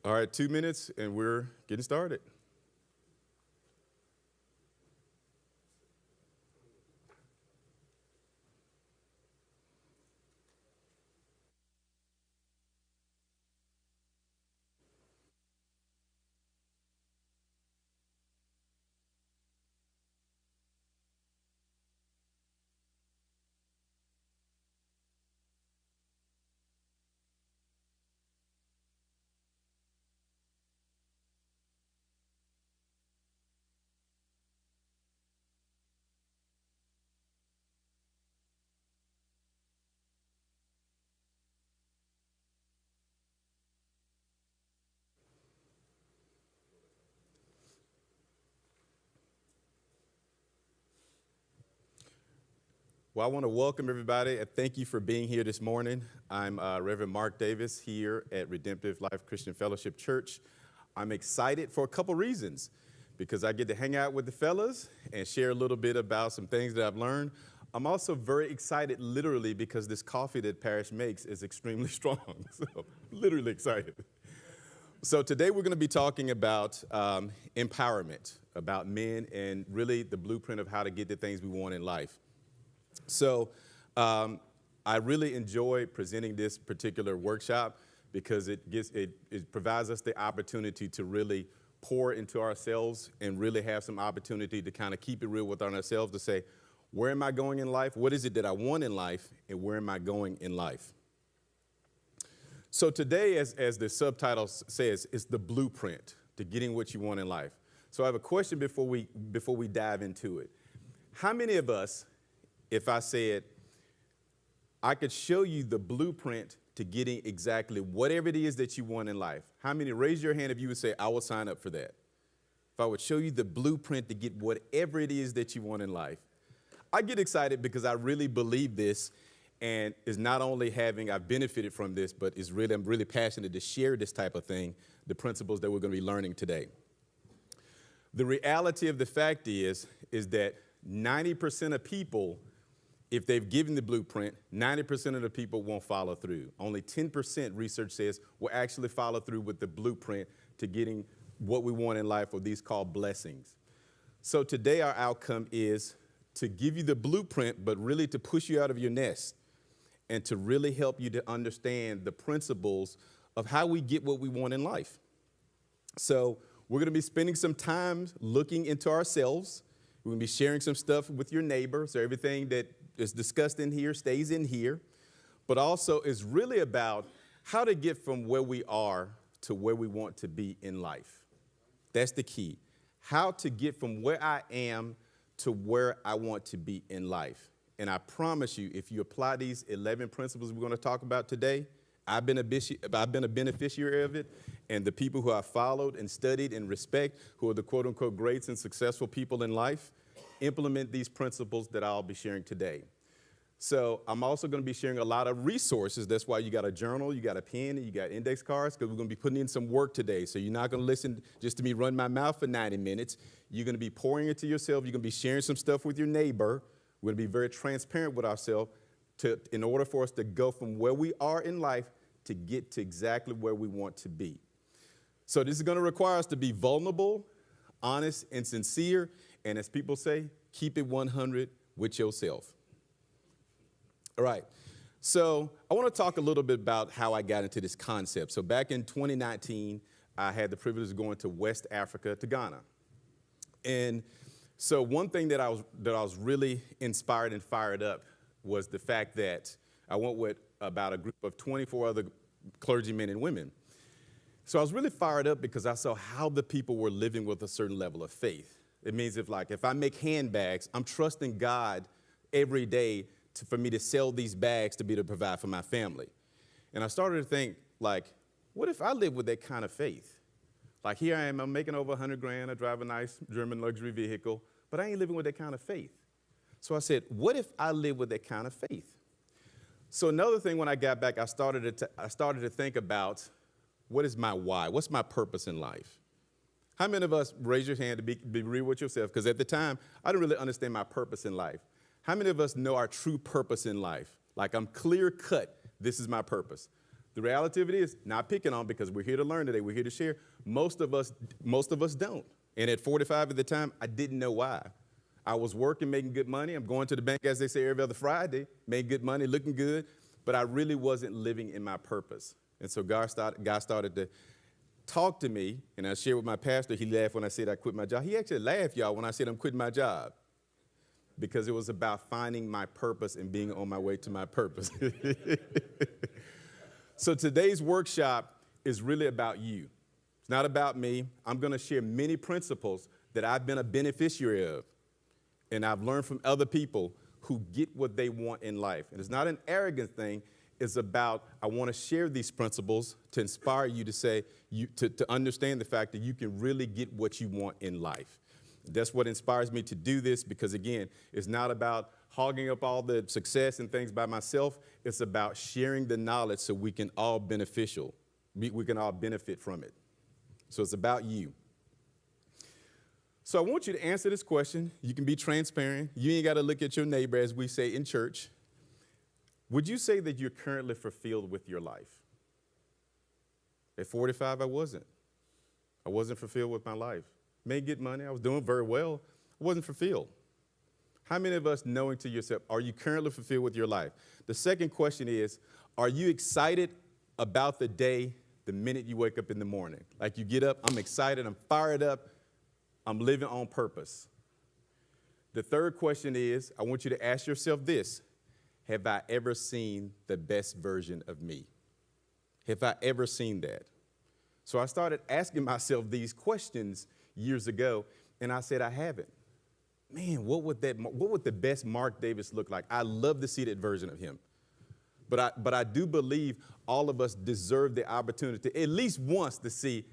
All right, 2 minutes, and we're getting started. Well, I want to welcome everybody and thank you for being here this morning. I'm Reverend Mark Davis here at Redemptive Life Christian Fellowship Church. I'm excited for a couple reasons because I get to hang out with the fellas and share a little bit about some things that I've learned. I'm also very excited literally because this coffee that Parrish makes is extremely strong. So literally excited. So today we're going to be talking about empowerment, about men and really the blueprint of how to get the things we want in life. So I really enjoy presenting this particular workshop because it provides us the opportunity to really pour into ourselves and really have some opportunity to kind of keep it real with ourselves to say, where am I going in life? What is it that I want in life? And where am I going in life? So today, as the subtitle says, is the blueprint to getting what you want in life. So I have a question before we dive into it. How many of us, if I said, I could show you the blueprint to getting exactly whatever it is that you want in life. How many, raise your hand if you would say, I will sign up for that. If I would show you the blueprint to get whatever it is that you want in life. I get excited because I really believe this and is not only I've benefited from this, but I'm really passionate to share this type of thing, the principles that we're going to be learning today. The reality of the fact is that 90% of people, if they've given the blueprint, 90% of the people won't follow through. Only 10%, research says, will actually follow through with the blueprint to getting what we want in life, or these called blessings. So today our outcome is to give you the blueprint, but really to push you out of your nest and to really help you to understand the principles of how we get what we want in life. So we're going to be spending some time looking into ourselves. We're going to be sharing some stuff with your neighbor, so everything that is discussed in here stays in here, but also is really about how to get from where we are to where we want to be in life. That's the key. How to get from where I am to where I want to be in life. And I promise you, if you apply these 11 principles we're going to talk about today, I've been a beneficiary of it, and the people who I've followed and studied and respect, who are the quote-unquote greats and successful people in life, implement these principles that I'll be sharing today. So I'm also going to be sharing a lot of resources. That's why you got a journal, you got a pen, and you got index cards, because we're going to be putting in some work today. So you're not going to listen just to me run my mouth for 90 minutes. You're going to be pouring into yourself. You're going to be sharing some stuff with your neighbor. We're going to be very transparent with ourselves in order for us to go from where we are in life to get to exactly where we want to be. So this is going to require us to be vulnerable, honest, and sincere. And as people say, keep it 100 with yourself. All right. So I want to talk a little bit about how I got into this concept. So back in 2019, I had the privilege of going to West Africa, to Ghana. And so one thing that I was really inspired and fired up was the fact that I went with about a group of 24 other clergymen and women. So I was really fired up because I saw how the people were living with a certain level of faith. It means if I make handbags, I'm trusting God every day for me to sell these bags to be able to provide for my family. And I started to think, what if I live with that kind of faith? Like here I am, I'm making over 100 grand, I drive a nice German luxury vehicle, but I ain't living with that kind of faith. So I said, what if I live with that kind of faith? So another thing, when I got back, I started to think about, what is my why? What's my purpose in life? How many of us, raise your hand to be real with yourself? Because at the time, I didn't really understand my purpose in life. How many of us know our true purpose in life? Like I'm clear cut, this is my purpose. The reality of it is, not picking on because we're here to learn today, we're here to share. Most of us don't. And at 45 at the time, I didn't know why. I was working, making good money. I'm going to the bank, as they say, every other Friday, making good money, looking good. But I really wasn't living in my purpose. And so God started to talk to me, and I shared with my pastor. He laughed when I said I quit my job. He actually laughed, y'all, when I said I'm quitting my job, because it was about finding my purpose and being on my way to my purpose. So today's workshop is really about you. It's not about me. I'm going to share many principles that I've been a beneficiary of, and I've learned from other people who get what they want in life. And it's not an arrogant thing. It's about, I want to share these principles to inspire you to say, to understand the fact that you can really get what you want in life. That's what inspires me to do this, because, again, it's not about hogging up all the success and things by myself. It's about sharing the knowledge so we can all benefit from it. So it's about you. So I want you to answer this question. You can be transparent. You ain't got to look at your neighbor, as we say in church. Would you say that you're currently fulfilled with your life? At 45, I wasn't. I wasn't fulfilled with my life. Made good money. I was doing very well. I wasn't fulfilled. How many of us, knowing to yourself, are you currently fulfilled with your life? The second question is, are you excited about the day the minute you wake up in the morning? Like, you get up, I'm excited, I'm fired up, I'm living on purpose. The third question is, I want you to ask yourself this: have I ever seen the best version of me? Have I ever seen that? So I started asking myself these questions years ago, and I said, I haven't. Man, what would the best Mark Davis look like? I love to see that version of him. But I do believe all of us deserve the opportunity at least once to see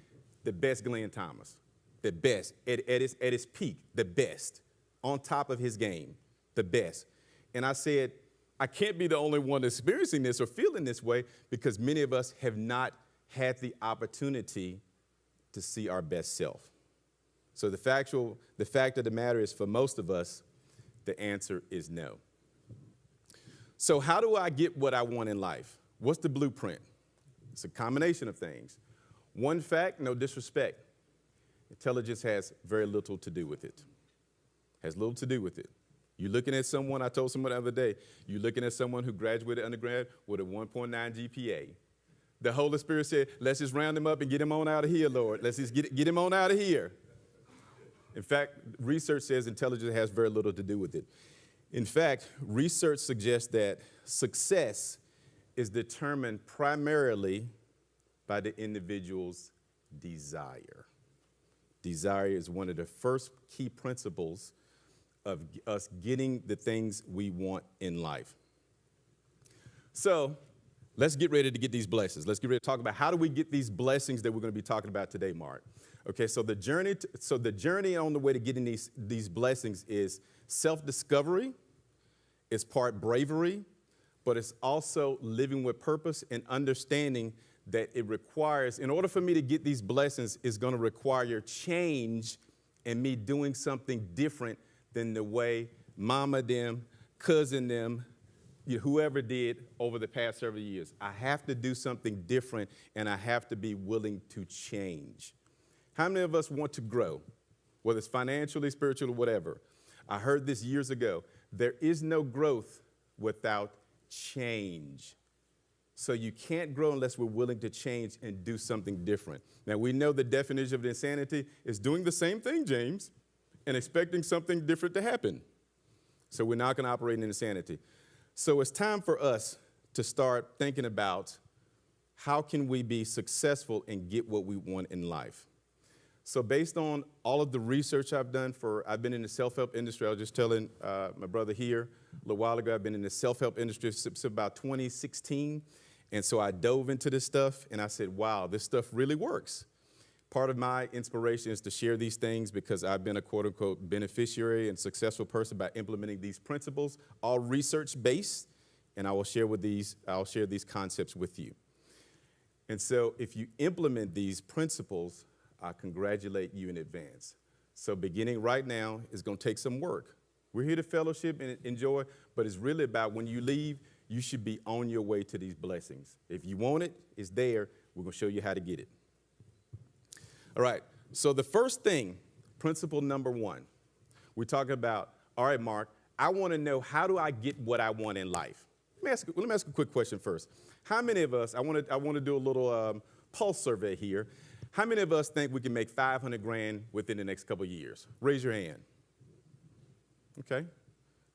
the best Glenn Thomas, the best, at his peak, the best, on top of his game, the best. And I said, I can't be the only one experiencing this or feeling this way, because many of us have not had the opportunity to see our best self. So the fact of the matter is, for most of us, the answer is no. So how do I get what I want in life? What's the blueprint? It's a combination of things. One fact, no disrespect: intelligence has very little to do with it. Has little to do with it. You're looking at someone, I told someone the other day, you're looking at someone who graduated undergrad with a 1.9 GPA. The Holy Spirit said, let's just round him up and get him on out of here, Lord. Let's just get him on out of here. In fact, research says intelligence has very little to do with it. In fact, research suggests that success is determined primarily by the individual's desire. Desire is one of the first key principles of us getting the things we want in life. So let's get ready to get these blessings. Let's get ready to talk about how do we get these blessings that we're going to be talking about today, Mark. Okay, so the journey on the way to getting these blessings is self-discovery. It's part bravery, but it's also living with purpose and understanding that it requires, in order for me to get these blessings, is going to require change and me doing something different than the way mama them, cousin them, whoever did over the past several years. I have to do something different, and I have to be willing to change. How many of us want to grow, whether it's financially, spiritually, whatever? I heard this years ago. There is no growth without change. So you can't grow unless we're willing to change and do something different. Now, we know the definition of insanity is doing the same thing, James, and expecting something different to happen. So we're not going to operate in insanity. So it's time for us to start thinking about how can we be successful and get what we want in life. So based on all of the research I've done I've been in the self-help industry. I was just telling my brother here a little while ago, I've been in the self-help industry since about 2016. And so I dove into this stuff, and I said, wow, this stuff really works. Part of my inspiration is to share these things because I've been a quote-unquote beneficiary and successful person by implementing these principles, all research-based, and I will share these concepts with you. And so if you implement these principles, I congratulate you in advance. So beginning right now is going to take some work. We're here to fellowship and enjoy, but it's really about when you leave, you should be on your way to these blessings. If you want it, it's there. We're going to show you how to get it. All right, so the first thing, principle number one, we're talking about, all right, Mark, I want to know, how do I get what I want in life? Let me ask a quick question first. How many of us, I want to do a little pulse survey here. How many of us think we can make 500 grand within the next couple of years? Raise your hand. Okay.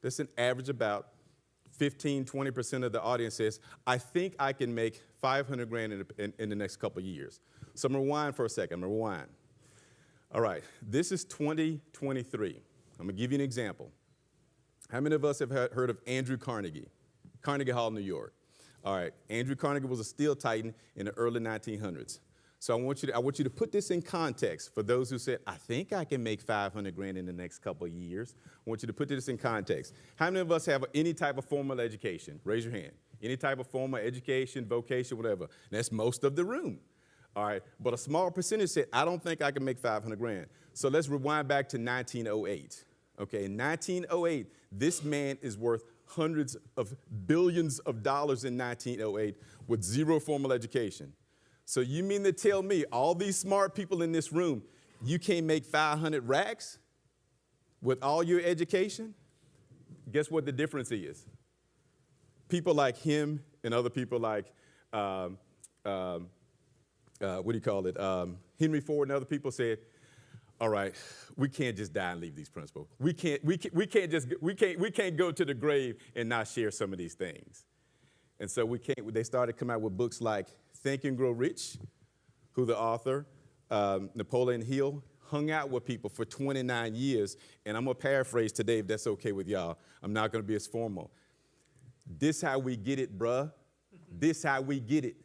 That's an average about 15, 20% of the audience says, I think I can make 500 grand in the next couple of years. So I'm going to rewind for a second. I'm going to rewind. All right. This is 2023. I'm going to give you an example. How many of us have heard of Andrew Carnegie? Carnegie Hall, New York. All right. Andrew Carnegie was a steel titan in the early 1900s. So I want you to put this in context for those who said, I think I can make 500 grand in the next couple of years. I want you to put this in context. How many of us have any type of formal education? Raise your hand. Any type of formal education, vocation, whatever. That's most of the room. All right. But a small percentage said, I don't think I can make 500 grand. So let's rewind back to 1908. Okay. In 1908, this man is worth hundreds of billions of dollars in 1908 with zero formal education. So you mean to tell me all these smart people in this room, you can't make 500 racks with all your education? Guess what the difference is? People like him and other people like, Henry Ford and other people said, all right, we can't just die and leave these principles. We can't go to the grave and not share some of these things. And so they started coming out with books like Think and Grow Rich, who the author, Napoleon Hill, hung out with people for 29 years. And I'm going to paraphrase today, if that's okay with y'all. I'm not going to be as formal. This how we get it, bruh. This how we get it.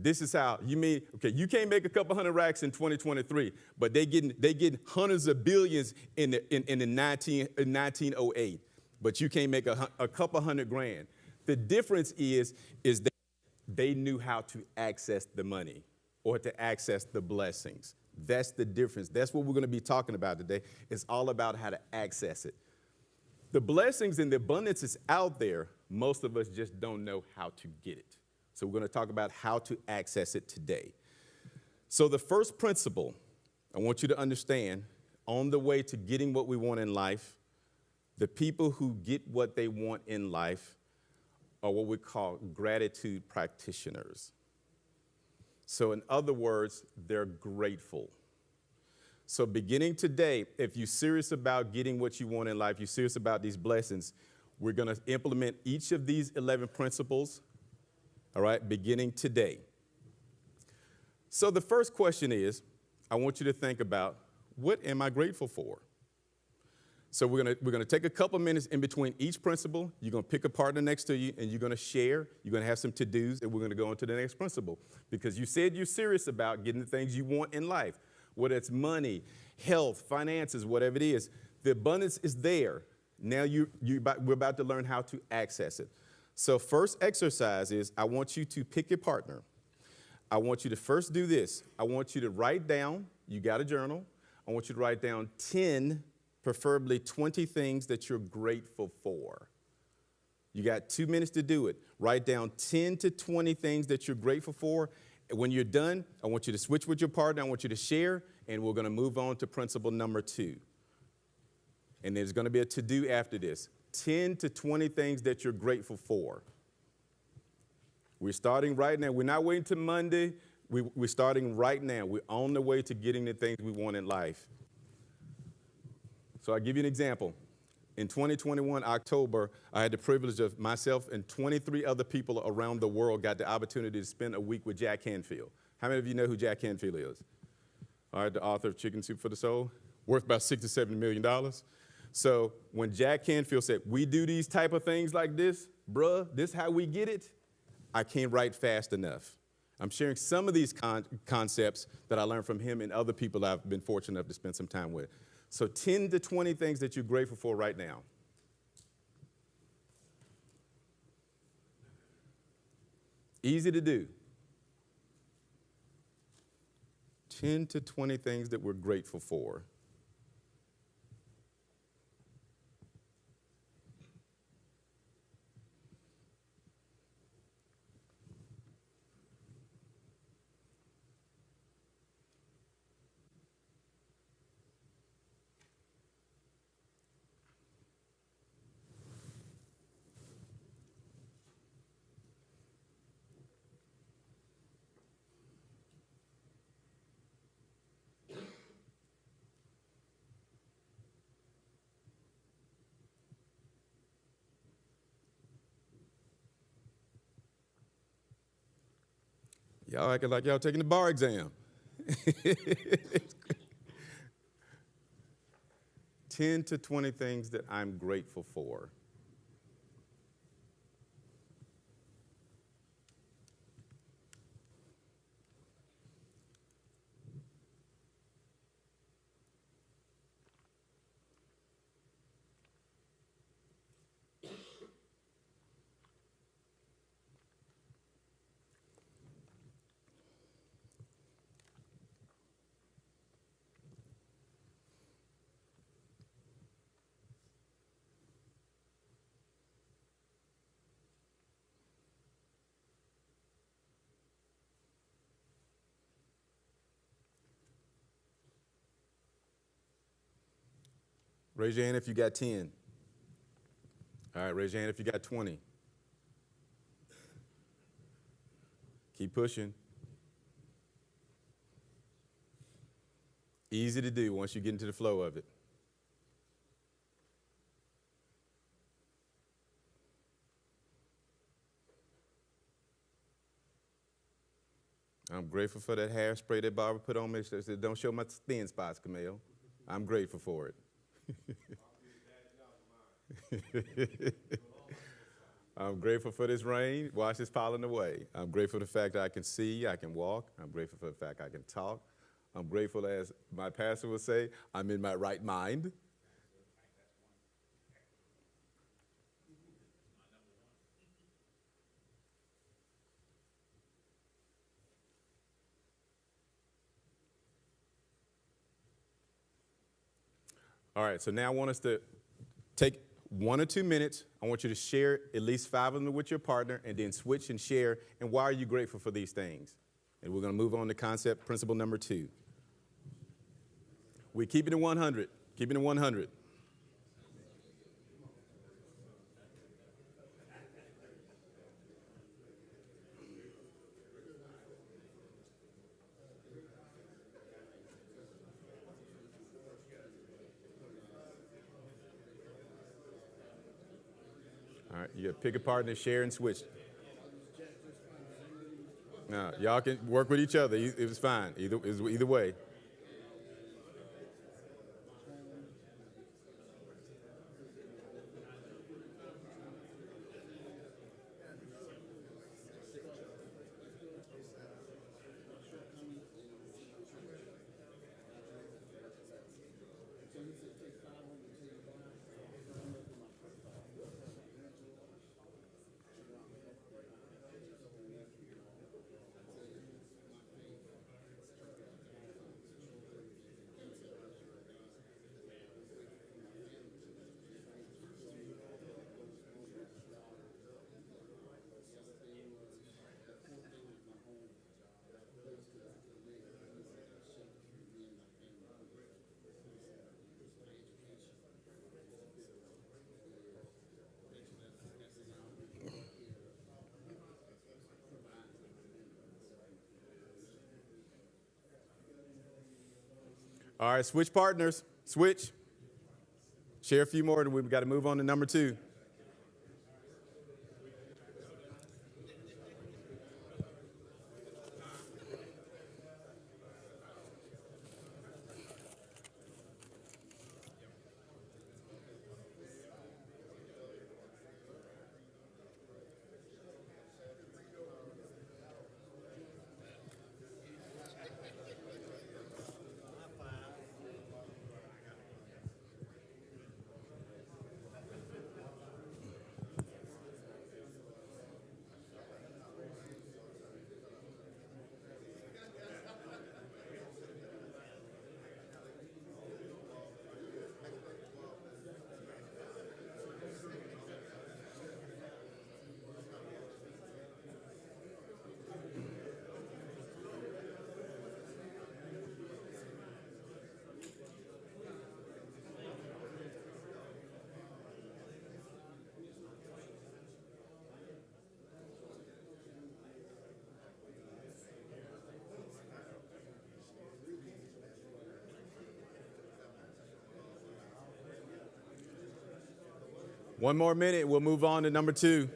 This is how, you mean, okay, you can't make a couple hundred racks in 2023, but they getting hundreds of billions in 1908, but you can't make a couple hundred grand. The difference is that they knew how to access the money or to access the blessings. That's the difference. That's what we're going to be talking about today. It's all about how to access it. The blessings and the abundance is out there. Most of us just don't know how to get it. So we're going to talk about how to access it today. So the first principle I want you to understand, on the way to getting what we want in life, the people who get what they want in life are what we call gratitude practitioners. So in other words, they're grateful. So beginning today, if you're serious about getting what you want in life, you're serious about these blessings, we're going to implement each of these 11 principles, all right, beginning today. So the first question is, I want you to think about, what am I grateful for? So we're going to take a couple minutes in between each principle. You're going to pick a partner next to you, and you're going to share. You're going to have some to-dos, and we're going to go on to the next principle. Because you said you're serious about getting the things you want in life, whether it's money, health, finances, whatever it is. The abundance is there. Now we're about to learn how to access it. So first exercise is, I want you to pick your partner. I want you to first do this. I want you to write down, you got a journal, I want you to write down 10, preferably 20 things that you're grateful for. You got 2 minutes to do it. Write down 10 to 20 things that you're grateful for. When you're done, I want you to switch with your partner. I want you to share, and we're going to move on to principle number 2. And there's going to be a to-do after this. 10 to 20 things that you're grateful for. We're starting right now. We're not waiting till Monday. We're starting right now. We're on the way to getting the things we want in life. So I'll give you an example. In 2021, October, I had the privilege of myself and 23 other people around the world got the opportunity to spend a week with Jack Canfield. How many of you know who Jack Canfield is? All right, the author of Chicken Soup for the Soul, worth about $60 to $70 million. So when Jack Canfield said, we do these type of things like this, bruh, this how we get it, I can't write fast enough. I'm sharing some of these concepts that I learned from him and other people I've been fortunate enough to spend some time with. So 10 to 20 things that you're grateful for right now. Easy to do. 10 to 20 things that we're grateful for. Y'all acting like y'all taking the bar exam. 10 to 20 things that I'm grateful for. Raise your hand if you got 10. All right, raise your hand if you got 20. Keep pushing. Easy to do once you get into the flow of it. I'm grateful for that hairspray that Barbara put on me. She said, don't show my thin spots, Camille. I'm grateful for it. I'm grateful for this rain. Watch this piling away. I'm grateful for the fact that I can see, I can walk. I'm grateful for the fact I can talk. I'm grateful, as my pastor would say, I'm in my right mind. All right, so now I want us to take 1 or 2 minutes. I want you to share at least 5 of them with your partner and then switch and share. And why are you grateful for these things? And we're going to move on to concept principle number 2. We keep it at 100. Keep it at 100. All right, you got to pick a partner, share, and switch. No, y'all can work with each other. It was fine. Either way. All right, switch partners. Switch. Share a few more, and we've got to move on to number 2. One more minute, we'll move on to number 2.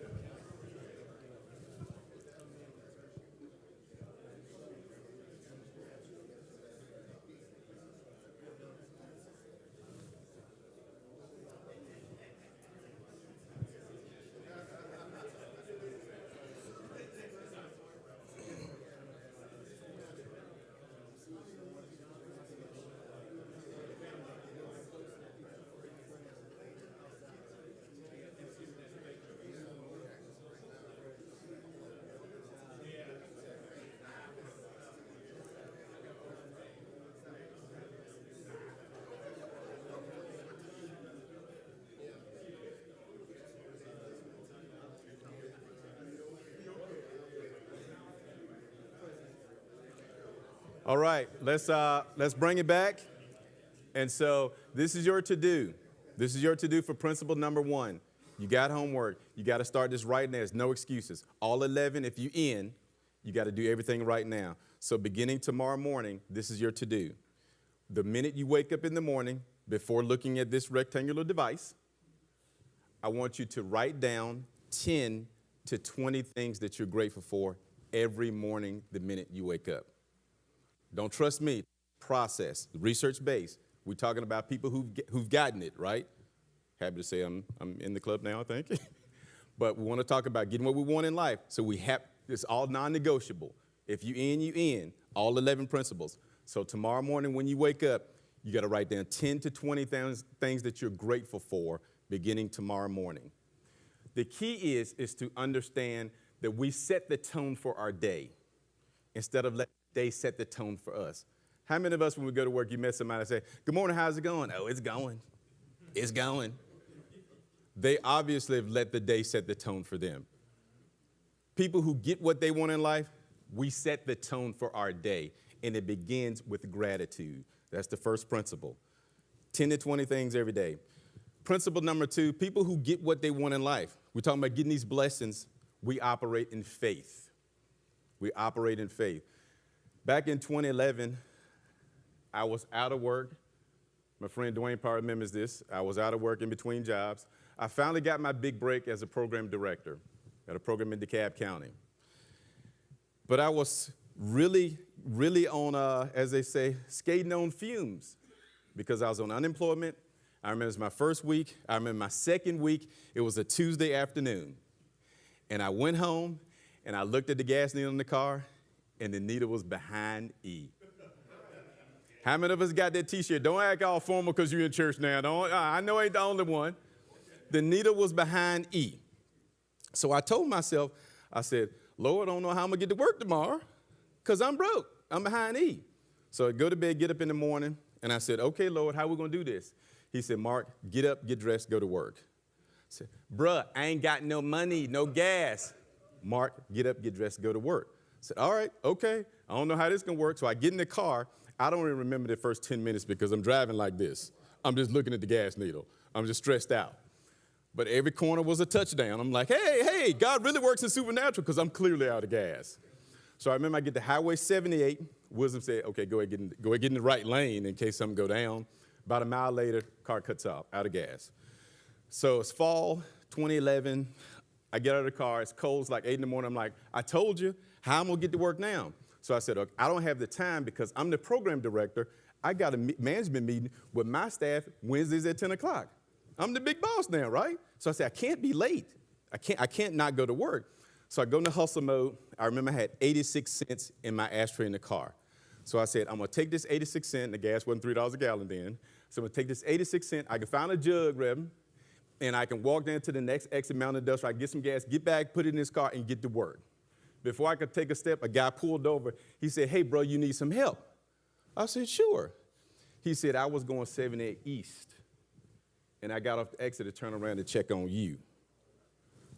All right, let's bring it back. And so this is your to-do. This is your to-do for principle number 1. You got homework. You got to start this right now. There's no excuses. All 11, if you in, you got to do everything right now. So beginning tomorrow morning, this is your to-do. The minute you wake up in the morning, before looking at this rectangular device, I want you to write down 10 to 20 things that you're grateful for every morning the minute you wake up. Don't trust me. Process, research-based. We're talking about people who've gotten it, right? Happy to say I'm in the club now, I think. But we want to talk about getting what we want in life. So it's all non-negotiable. If you in, all 11 principles. So tomorrow morning when you wake up, you got to write down 10 to 20 things that you're grateful for beginning tomorrow morning. The key is to understand that we set the tone for our day instead of letting the day set the tone for us. How many of us, when we go to work, you met somebody and say, good morning, how's it going? Oh, it's going. It's going. They obviously have let the day set the tone for them. People who get what they want in life, we set the tone for our day, and it begins with gratitude. That's the first principle. 10 to 20 things every day. Principle number 2, people who get what they want in life. We're talking about getting these blessings. We operate in faith. We operate in faith. Back in 2011, I was out of work. My friend Dwayne probably remembers this. I was out of work in between jobs. I finally got my big break as a program director at a program in DeKalb County. But I was really on, as they say, skating on fumes because I was on unemployment. I remember it was my first week. I remember my second week. It was a Tuesday afternoon. And I went home, and I looked at the gas needle in the car, and the needle was behind E. How many of us got that T-shirt? Don't act all formal because you're in church now. I know I ain't the only one. The needle was behind E. So I told myself, I said, Lord, I don't know how I'm going to get to work tomorrow because I'm broke. I'm behind E. So I go to bed, get up in the morning, and I said, okay, Lord, how are we going to do this? He said, Mark, get up, get dressed, go to work. I said, bruh, I ain't got no money, no gas. Mark, get up, get dressed, go to work. I said, all right, okay. I don't know how this is going to work. So I get in the car. I don't even remember the first 10 minutes because I'm driving like this. I'm just looking at the gas needle. I'm just stressed out. But every corner was a touchdown. I'm like, hey, God really works in supernatural because I'm clearly out of gas. So I remember I get to Highway 78. Wisdom said, okay, go ahead, get in the right lane in case something go down. About a mile later, car cuts off, out of gas. So it's fall 2011. I get out of the car. It's cold. It's like 8 in the morning. I'm like, I told you, how I'm going to get to work now? So I said, okay, I don't have the time because I'm the program director. I got a management meeting with my staff Wednesdays at 10 o'clock. I'm the big boss now, right? So I said, I can't be late. I can't not go to work. So I go into hustle mode. I remember I had 86 cents in my ashtray in the car. So I said, I'm going to take this 86 cents. The gas wasn't $3 a gallon then. So I'm going to take this 86 cents. I can find a jug, Reverend, and I can walk down to the next exit, Mountain Industrial. I can get some gas, get back, put it in this car, and get to work. Before I could take a step, a guy pulled over. He said, hey, bro, you need some help. I said, sure. He said, I was going 78 East, and I got off the exit to turn around to check on you.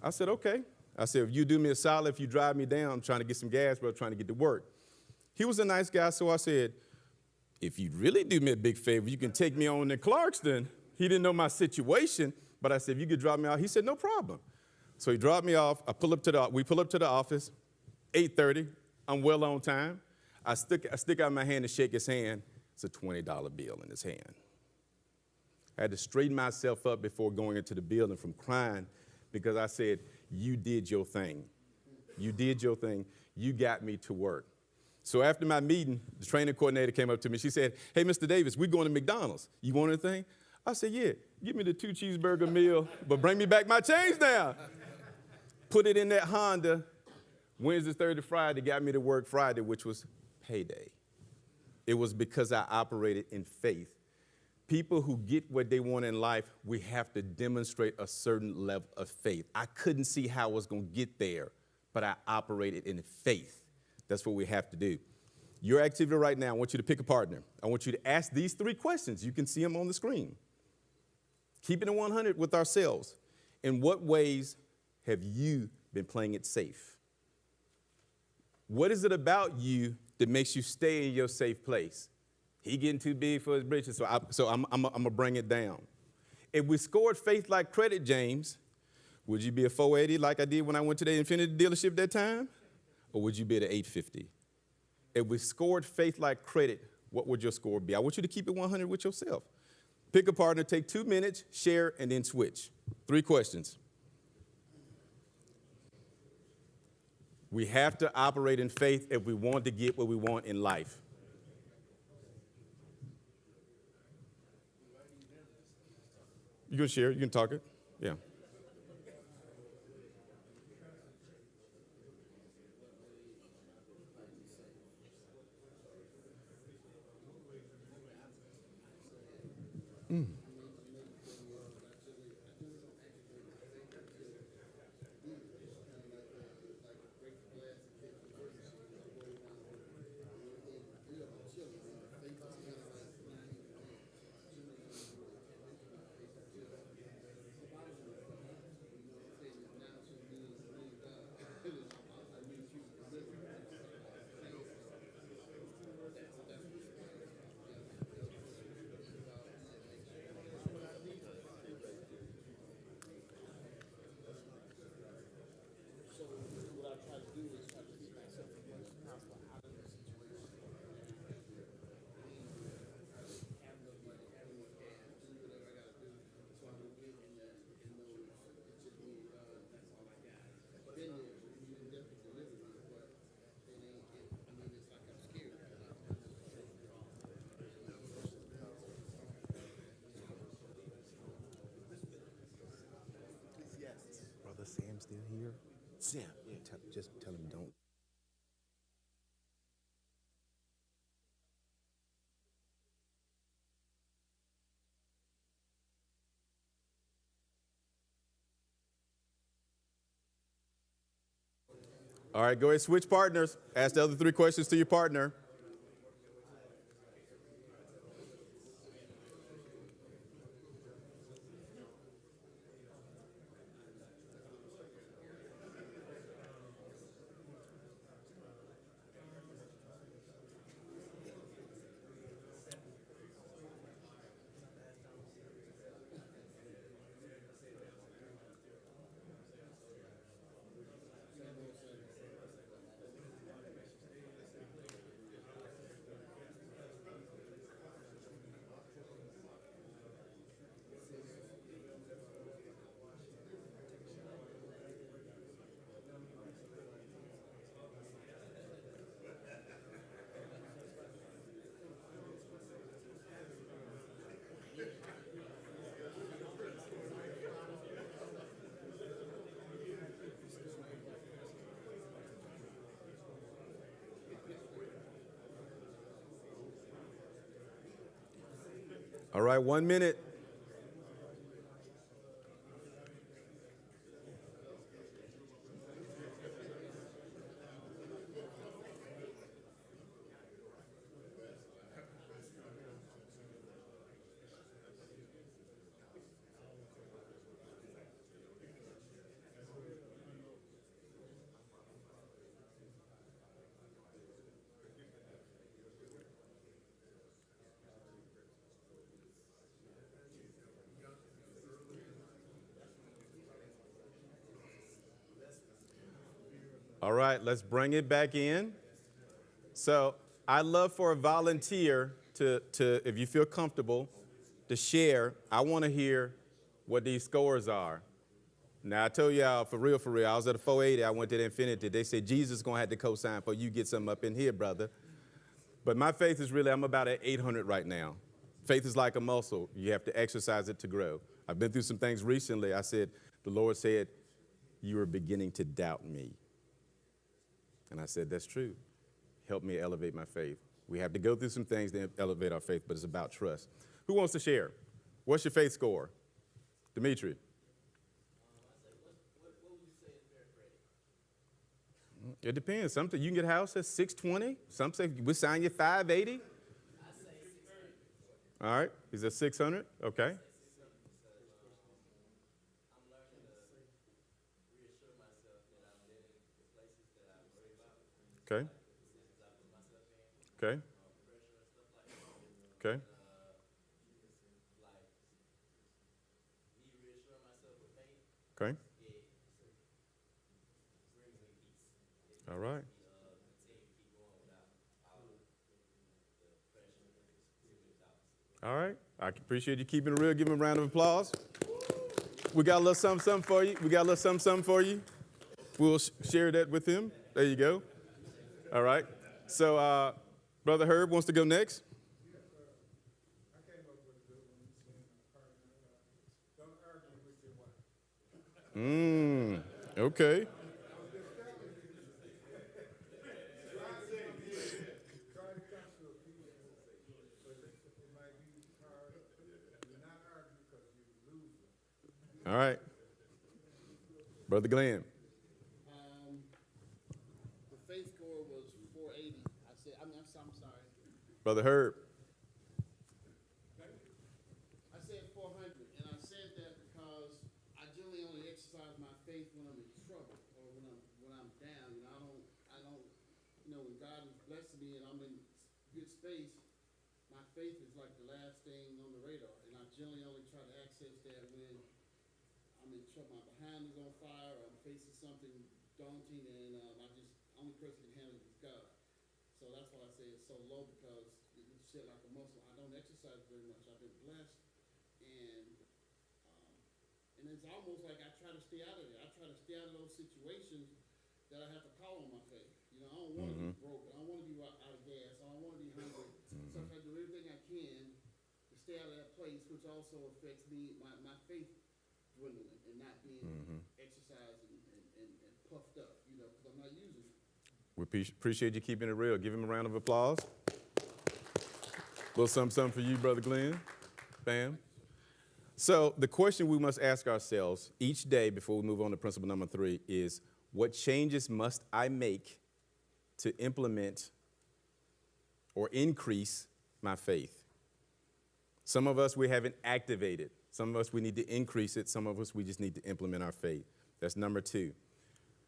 I said, okay. I said, if you do me a solid, if you drive me down, I'm trying to get some gas, bro, trying to get to work. He was a nice guy, so I said, if you really do me a big favor, you can take me on to Clarkston. He didn't know my situation, but I said, if you could drop me off. He said, no problem. So he dropped me off. We pull up to the office, 8:30. I'm well on time. I stick out my hand to shake his hand. It's a $20 bill in his hand. I had to straighten myself up before going into the building from crying because I said, you did your thing. You did your thing. You got me to work. So after my meeting, the training coordinator came up to me. She said, hey, Mr. Davis, we're going to McDonald's. You want anything? I said, yeah, give me the 2 cheeseburger meal, but bring me back my change now. Put it in that Honda. Wednesday, Thursday, Friday, got me to work Friday, which was payday. It was because I operated in faith. People who get what they want in life, we have to demonstrate a certain level of faith. I couldn't see how I was going to get there, but I operated in faith. That's what we have to do. Your activity right now, I want you to pick a partner. I want you to ask these 3 questions. You can see them on the screen. Keeping it 100 with ourselves. In what ways have you been playing it safe? What is it about you that makes you stay in your safe place. He getting too big for his britches, so I'm going to bring it down. If we scored faith like credit, James, would you be a 480 like I did when I went to the Infiniti dealership that time? Or would you be at an 850? If we scored faith like credit, what would your score be? I want you to keep it 100 with yourself. Pick a partner, take 2 minutes, share, and then switch. 3 questions. We have to operate in faith if we want to get what we want in life. You can share, you can talk it. Yeah. Brother Sam still here? Sam, yeah. Just tell him don't. All right, go ahead, switch partners. Ask the other 3 questions to your partner. All right, 1 minute. All right, let's bring it back in. So I'd love for a volunteer to, if you feel comfortable, to share. I want to hear what these scores are. Now, I told y'all, for real, I was at a 480. I went to the Infiniti. They said, Jesus is going to have to co-sign for you get something up in here, brother. But my faith is really, I'm about at 800 right now. Faith is like a muscle. You have to exercise it to grow. I've been through some things recently. I said, the Lord said, you are beginning to doubt me. And I said, that's true. Help me elevate my faith. We have to go through some things to elevate our faith, but it's about trust. Who wants to share? What's your faith score? Dimitri. It depends. Some you can get a house at 620. Some say we sign you 580. All right. Is that 600? Okay. Okay. Okay. Okay. Okay. All right. All right. I appreciate you keeping it real. Give him a round of applause. We got a little something, something for you. We got a little something, something for you. We'll share that with him. There you go. All right. So, Brother Herb wants to go next. Okay. All right. Brother Glenn. The faith score was 480. I'm sorry. Brother Herb. I said 400, and I said that because I generally only exercise my faith when I'm in trouble or when I'm down. I don't. When God is blessing me and I'm in good space, my faith is like the last thing on the radar, and I generally only try to access that when I'm in trouble. My behind is on fire, or I'm facing something daunting, and only person can handle it is God. So that's why I say it's so low, because it's shit like a muscle. I don't exercise very much. I've been blessed, and it's almost like I try to stay out of it. I try to stay out of those situations that I have to call on my faith. I don't want to be broke. I don't want to be out of gas. I don't want to be hungry. So I do everything I can to stay out of that place, which also affects me, my faith dwindling and not being exercised and puffed up, because I'm not using it. We appreciate you keeping it real. Give him a round of applause. A little something, something for you, Brother Glenn. Bam. So the question we must ask ourselves each day before we move on to principle number 3 is, what changes must I make to implement or increase my faith? Some of us, we haven't activated. Some of us, we need to increase it. Some of us, we just need to implement our faith. That's number 2.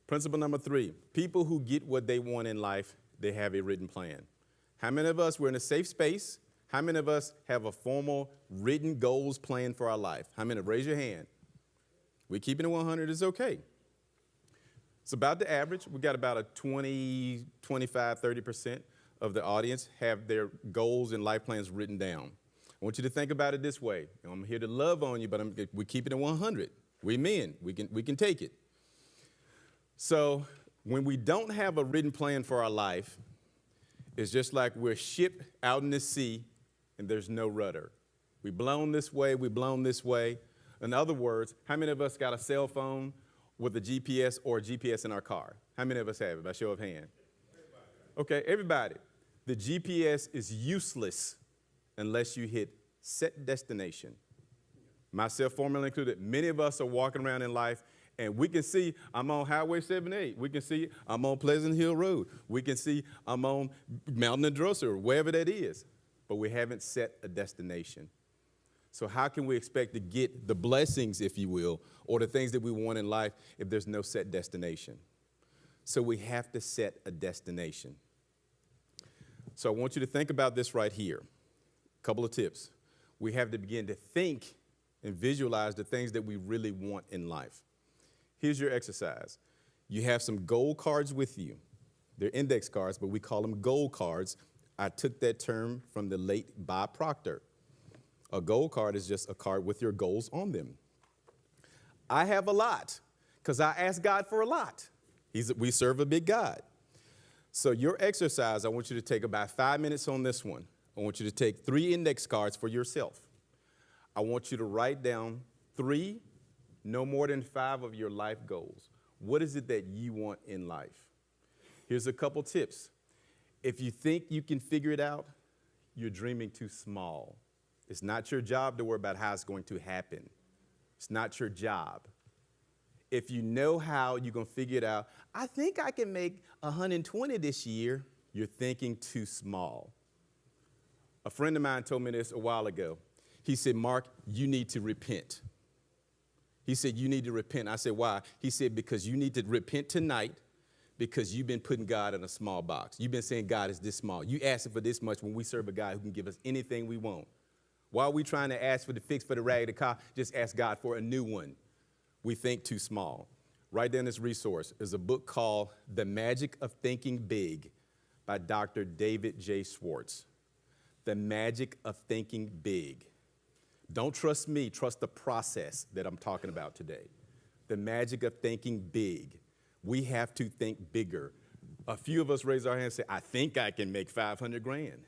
Principle number 3, people who get what they want in life, they have a written plan. How many of us, we're in a safe space? How many of us have a formal written goals plan for our life? How many? Raise your hand. We're keeping it 100, it's okay. It's about the average. We got about a 20, 25, 30% of the audience have their goals and life plans written down. I want you to think about it this way. I'm here to love on you, but we're keeping it 100. We're men. We can take it. So when we don't have a written plan for our life, it's just like we're a ship out in the sea and there's no rudder. We're blown this way, we're blown this way. In other words, how many of us got a cell phone with a GPS or a GPS in our car? How many of us have it, by show of hand? Okay, everybody. The GPS is useless unless you hit set destination. Myself formerly included. Many of us are walking around in life and we can see I'm on Highway 78. We can see I'm on Pleasant Hill Road. We can see I'm on Mountain and Drosser, wherever that is. But we haven't set a destination. So how can we expect to get the blessings, if you will, or the things that we want in life if there's no set destination? So we have to set a destination. So I want you to think about this right here. A couple of tips. We have to begin to think and visualize the things that we really want in life. Here's your exercise. You have some goal cards with you. They're index cards, but we call them goal cards. I took that term from the late Bob Proctor. A goal card is just a card with your goals on them. I have a lot because I asked God for a lot. We serve a big God. So your exercise, I want you to take about 5 minutes on this one. I want you to take 3 index cards for yourself. I want you to write down 3, no more than 5 of your life goals. What is it that you want in life? Here's a couple tips. If you think you can figure it out, you're dreaming too small. It's not your job to worry about how it's going to happen. It's not your job. If you know how you're going to figure it out, I think I can make 120 this year, you're thinking too small. A friend of mine told me this a while ago. He said, Mark, you need to repent. He said, you need to repent. I said, why? He said, because you need to repent tonight, because you've been putting God in a small box. You've been saying God is this small. You asking for this much when we serve a God who can give us anything we want. Why are we trying to ask for the fix for the raggedy car? Just ask God for a new one. We think too small. Right there in this resource is a book called The Magic of Thinking Big by Dr. David J. Schwartz. The Magic of Thinking Big. Don't trust me, trust the process that I'm talking about today. The magic of thinking big. We have to think bigger. A few of us raise our hands and say, I think I can make 500 grand.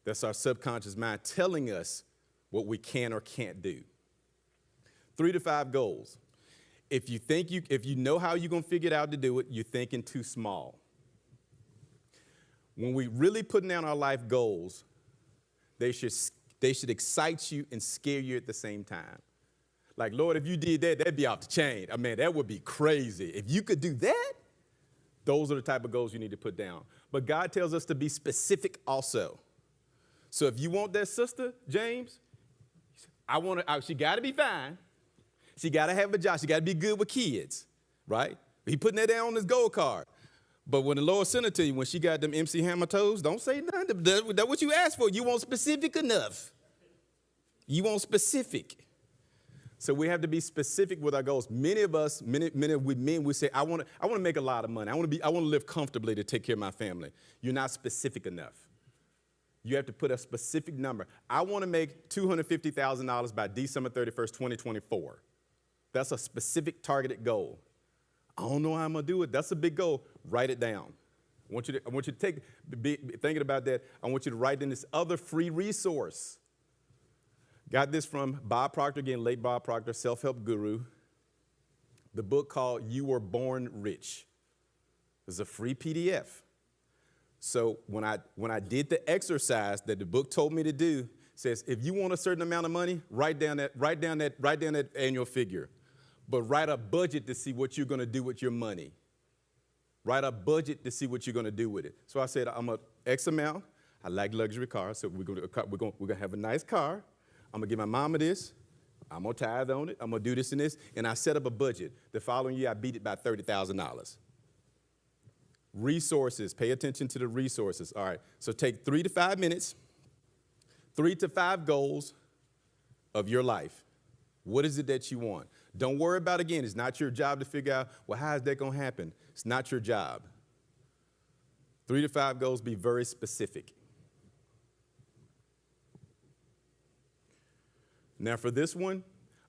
That's our subconscious mind telling us what we can or can't do. 3 to 5 goals. If you know how you're going to figure it out to do it, you're thinking too small. When we really putting down our life goals, they should excite you and scare you at the same time. Like, Lord, if you did that, that'd be off the chain. I mean, that would be crazy. If you could do that, those are the type of goals you need to put down. But God tells us to be specific also. So if you want that sister, James, she got to be fine. She got to have a job. She got to be good with kids, right? He putting that down on his gold card. But when the Lord sent it to you, when she got them MC Hammer toes, don't say nothing. That's what you asked for. You want specific enough. You want specific. So we have to be specific with our goals. Many of us, many men, we say, I want to make a lot of money. I want to live comfortably to take care of my family. You're not specific enough. You have to put a specific number. I want to make $250,000 by December 31st, 2024. That's a specific targeted goal. I don't know how I'm going to do it. That's a big goal. Write it down. I want you to be thinking about that. I want you to write in this other free resource. Got this from Bob Proctor, again, late Bob Proctor, self-help guru. The book called You Were Born Rich. It's a free PDF. So when I did the exercise that the book told me to do, it says if you want a certain amount of money, write down that annual figure. But write a budget to see what you're going to do with your money. Write a budget to see what you're going to do with it. So I said, I'm a X amount. I like luxury cars, so we're going to have a nice car. I'm going to give my mama this. I'm going to tithe on it. I'm going to do this and this. And I set up a budget. The following year, I beat it by $30,000. Resources. Pay attention to the resources. All right. So take 3 to 5 minutes, 3 to 5 goals of your life. What is it that you want? Don't worry about, again, it's not your job to figure out, well, how is that going to happen? It's not your job. 3 to 5 goals, be very specific. Now, for this one,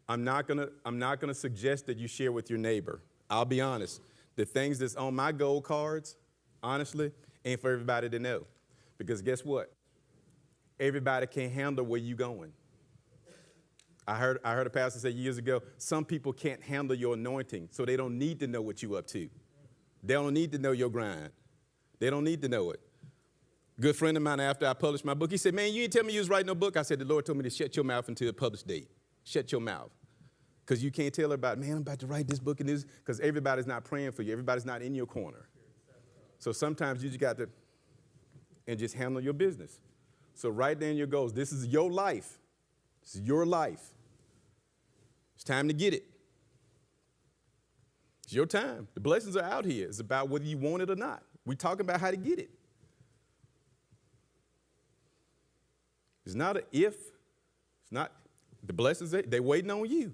I'm not gonna suggest that you share with your neighbor. I'll be honest. The things that's on my gold cards, honestly, ain't for everybody to know. Because guess what? Everybody can't handle where you're going. I heard a pastor say years ago, some people can't handle your anointing, so they don't need to know what you're up to. They don't need to know your grind. They don't need to know it. Good friend of mine, after I published my book, he said, man, you didn't tell me you was writing no book. I said, the Lord told me to shut your mouth until the published date. Shut your mouth. Because you can't tell everybody, man, I'm about to write this book and this, because everybody's not praying for you. Everybody's not in your corner. So sometimes you just got to, and just handle your business. So write down your goals. This is your life. This is your life. It's time to get it. It's your time. The blessings are out here. It's about whether you want it or not. We're talking about how to get it. It's not an if. It's not. The blessings, they're waiting on you.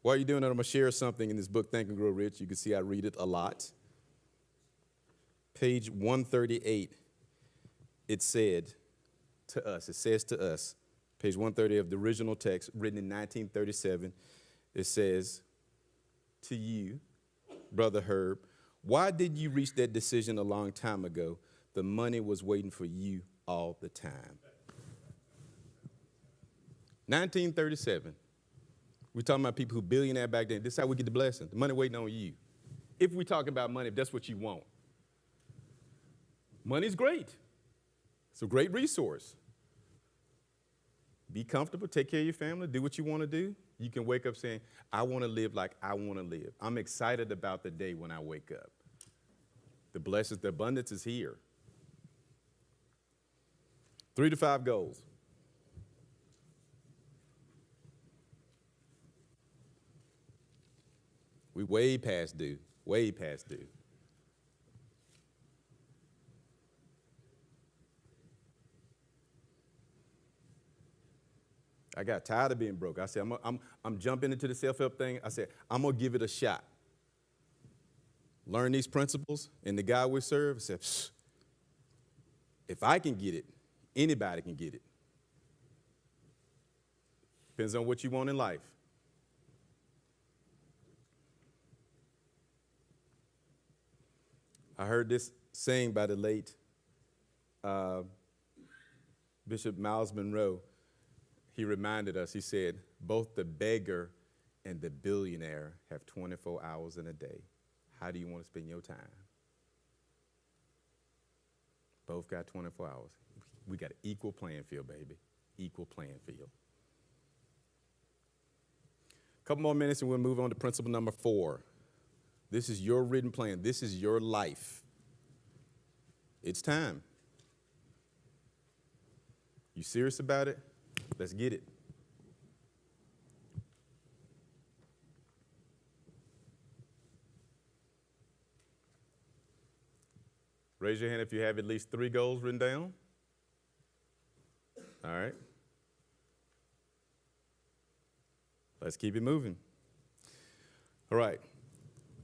While you're doing that, I'm going to share something in this book, Think and Grow Rich. You can see I read it a lot. Page 138, it says to us, page 130 of the original text, written in 1937, it says, to you, Brother Herb, why did you reach that decision a long time ago? The money was waiting for you all the time. 1937. We're talking about people who billionaire back then. This is how we get the blessing. The money waiting on you. If we're talking about money, if that's what you want. Money's great. It's a great resource. Be comfortable, take care of your family, do what you want to do. You can wake up saying, I want to live like I want to live. I'm excited about the day when I wake up. The blessings, the abundance is here. 3 to 5 goals. We way past due, way past due. I got tired of being broke. I said, I'm jumping into the self-help thing. I said, I'm going to give it a shot. Learn these principles, and the God we serve, I said, psh, if I can get it, anybody can get it. Depends on what you want in life. I heard this saying by the late Bishop Miles Monroe. He reminded us, he said, both the beggar and the billionaire have 24 hours in a day. How do you want to spend your time? Both got 24 hours. We got an equal playing field, baby. Equal playing field. A couple more minutes and we'll move on to principle number 4. This is your written plan. This is your life. It's time. You serious about it? Let's get it. Raise your hand if you have at least 3 goals written down. All right. Let's keep it moving. All right.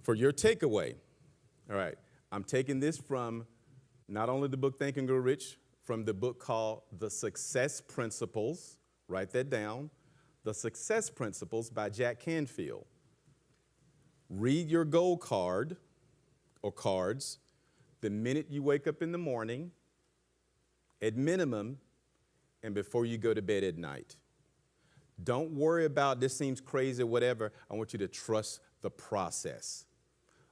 For your takeaway, all right, I'm taking this from not only the book Think and Grow Rich, from the book called The Success Principles. Write that down. The Success Principles by Jack Canfield. Read your goal card or cards the minute you wake up in the morning, at minimum, and before you go to bed at night. Don't worry about this seems crazy or whatever. I want you to trust the process.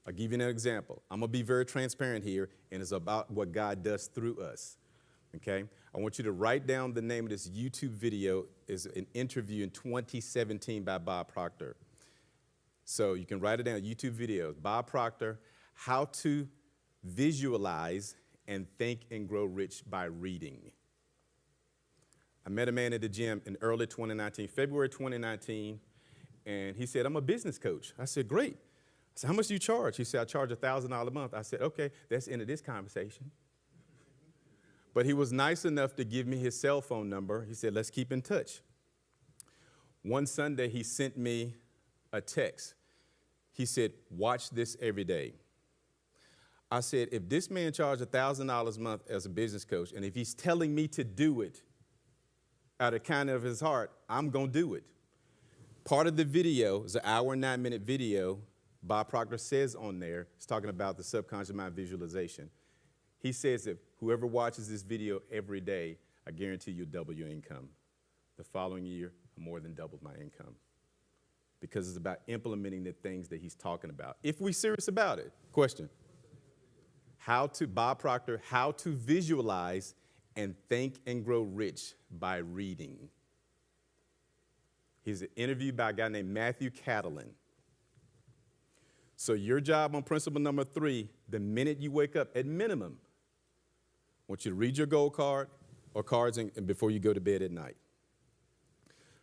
I'll give you an example. I'm going to be very transparent here, and it's about what God does through us. Okay? I want you to write down the name of this YouTube video. It's an interview in 2017 by Bob Proctor. So you can write it down, YouTube videos. Bob Proctor, How to Visualize and Think and Grow Rich by Reading. I met a man at the gym in early 2019, February 2019, and he said, I'm a business coach. I said, great. I said, how much do you charge? He said, I charge $1,000 a month. I said, okay, that's the end of this conversation. But he was nice enough to give me his cell phone number. He said, let's keep in touch. One Sunday, he sent me a text. He said, watch this every day. I said, if this man charged $1,000 a month as a business coach, and if he's telling me to do it out of kindness of his heart, I'm going to do it. Part of the video is an hour and 9-minute video. Bob Proctor says on there, it's talking about the subconscious mind visualization. He says that whoever watches this video every day, I guarantee you'll double your income. The following year, I more than doubled my income. Because it's about implementing the things that he's talking about. If we're serious about it. Question. Bob Proctor, How to Visualize and Think and Grow Rich by Reading. He's interviewed by a guy named Matthew Catalin. So your job on principle number 3, the minute you wake up, at minimum, I want you to read your goal card or cards and before you go to bed at night.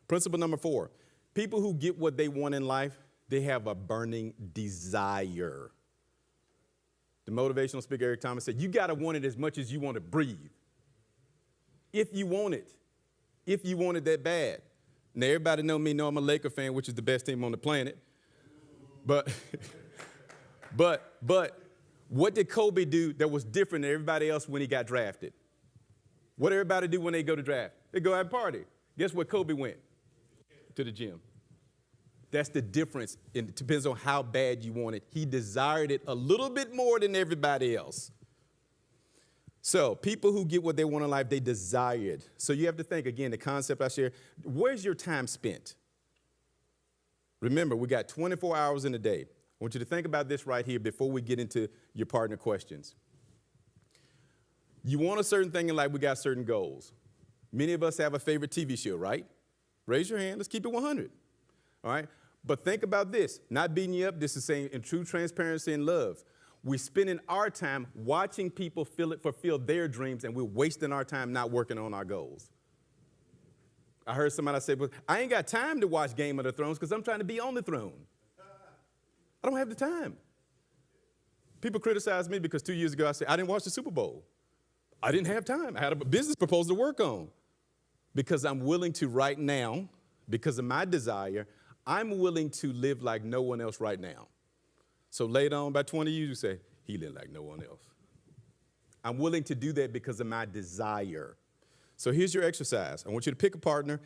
Principle number 4, people who get what they want in life, they have a burning desire. The motivational speaker Eric Thompson said, you got to want it as much as you want to breathe. If you want it. If you want it that bad. Now, everybody know I'm a Laker fan, which is the best team on the planet. But what did Kobe do that was different than everybody else when he got drafted? What did everybody do when they go to draft? They go have a party. Guess where Kobe went? To the gym. That's the difference. It depends on how bad you want it. He desired it a little bit more than everybody else. So people who get what they want in life, they desire it. So you have to think, again, the concept I share, where's your time spent? Remember, we got 24 hours in a day. I want you to think about this right here before we get into your partner questions. You want a certain thing in life, we got certain goals. Many of us have a favorite TV show, right? Raise your hand, let's keep it 100. All right? But think about this, not beating you up, this is saying in true transparency and love. We're spending our time watching people fulfill their dreams, and we're wasting our time not working on our goals. I heard somebody say, well, I ain't got time to watch Game of the Thrones because I'm trying to be on the throne. I don't have the time. People criticize me because 2 years ago I said I didn't watch the Super Bowl. I didn't have time. I had a business proposal to work on. Because I'm willing to right now, because of my desire, I'm willing to live like no one else right now. So later on, by 20 years, you say, he lived like no one else. I'm willing to do that because of my desire. So here's your exercise. I want you to pick a partner,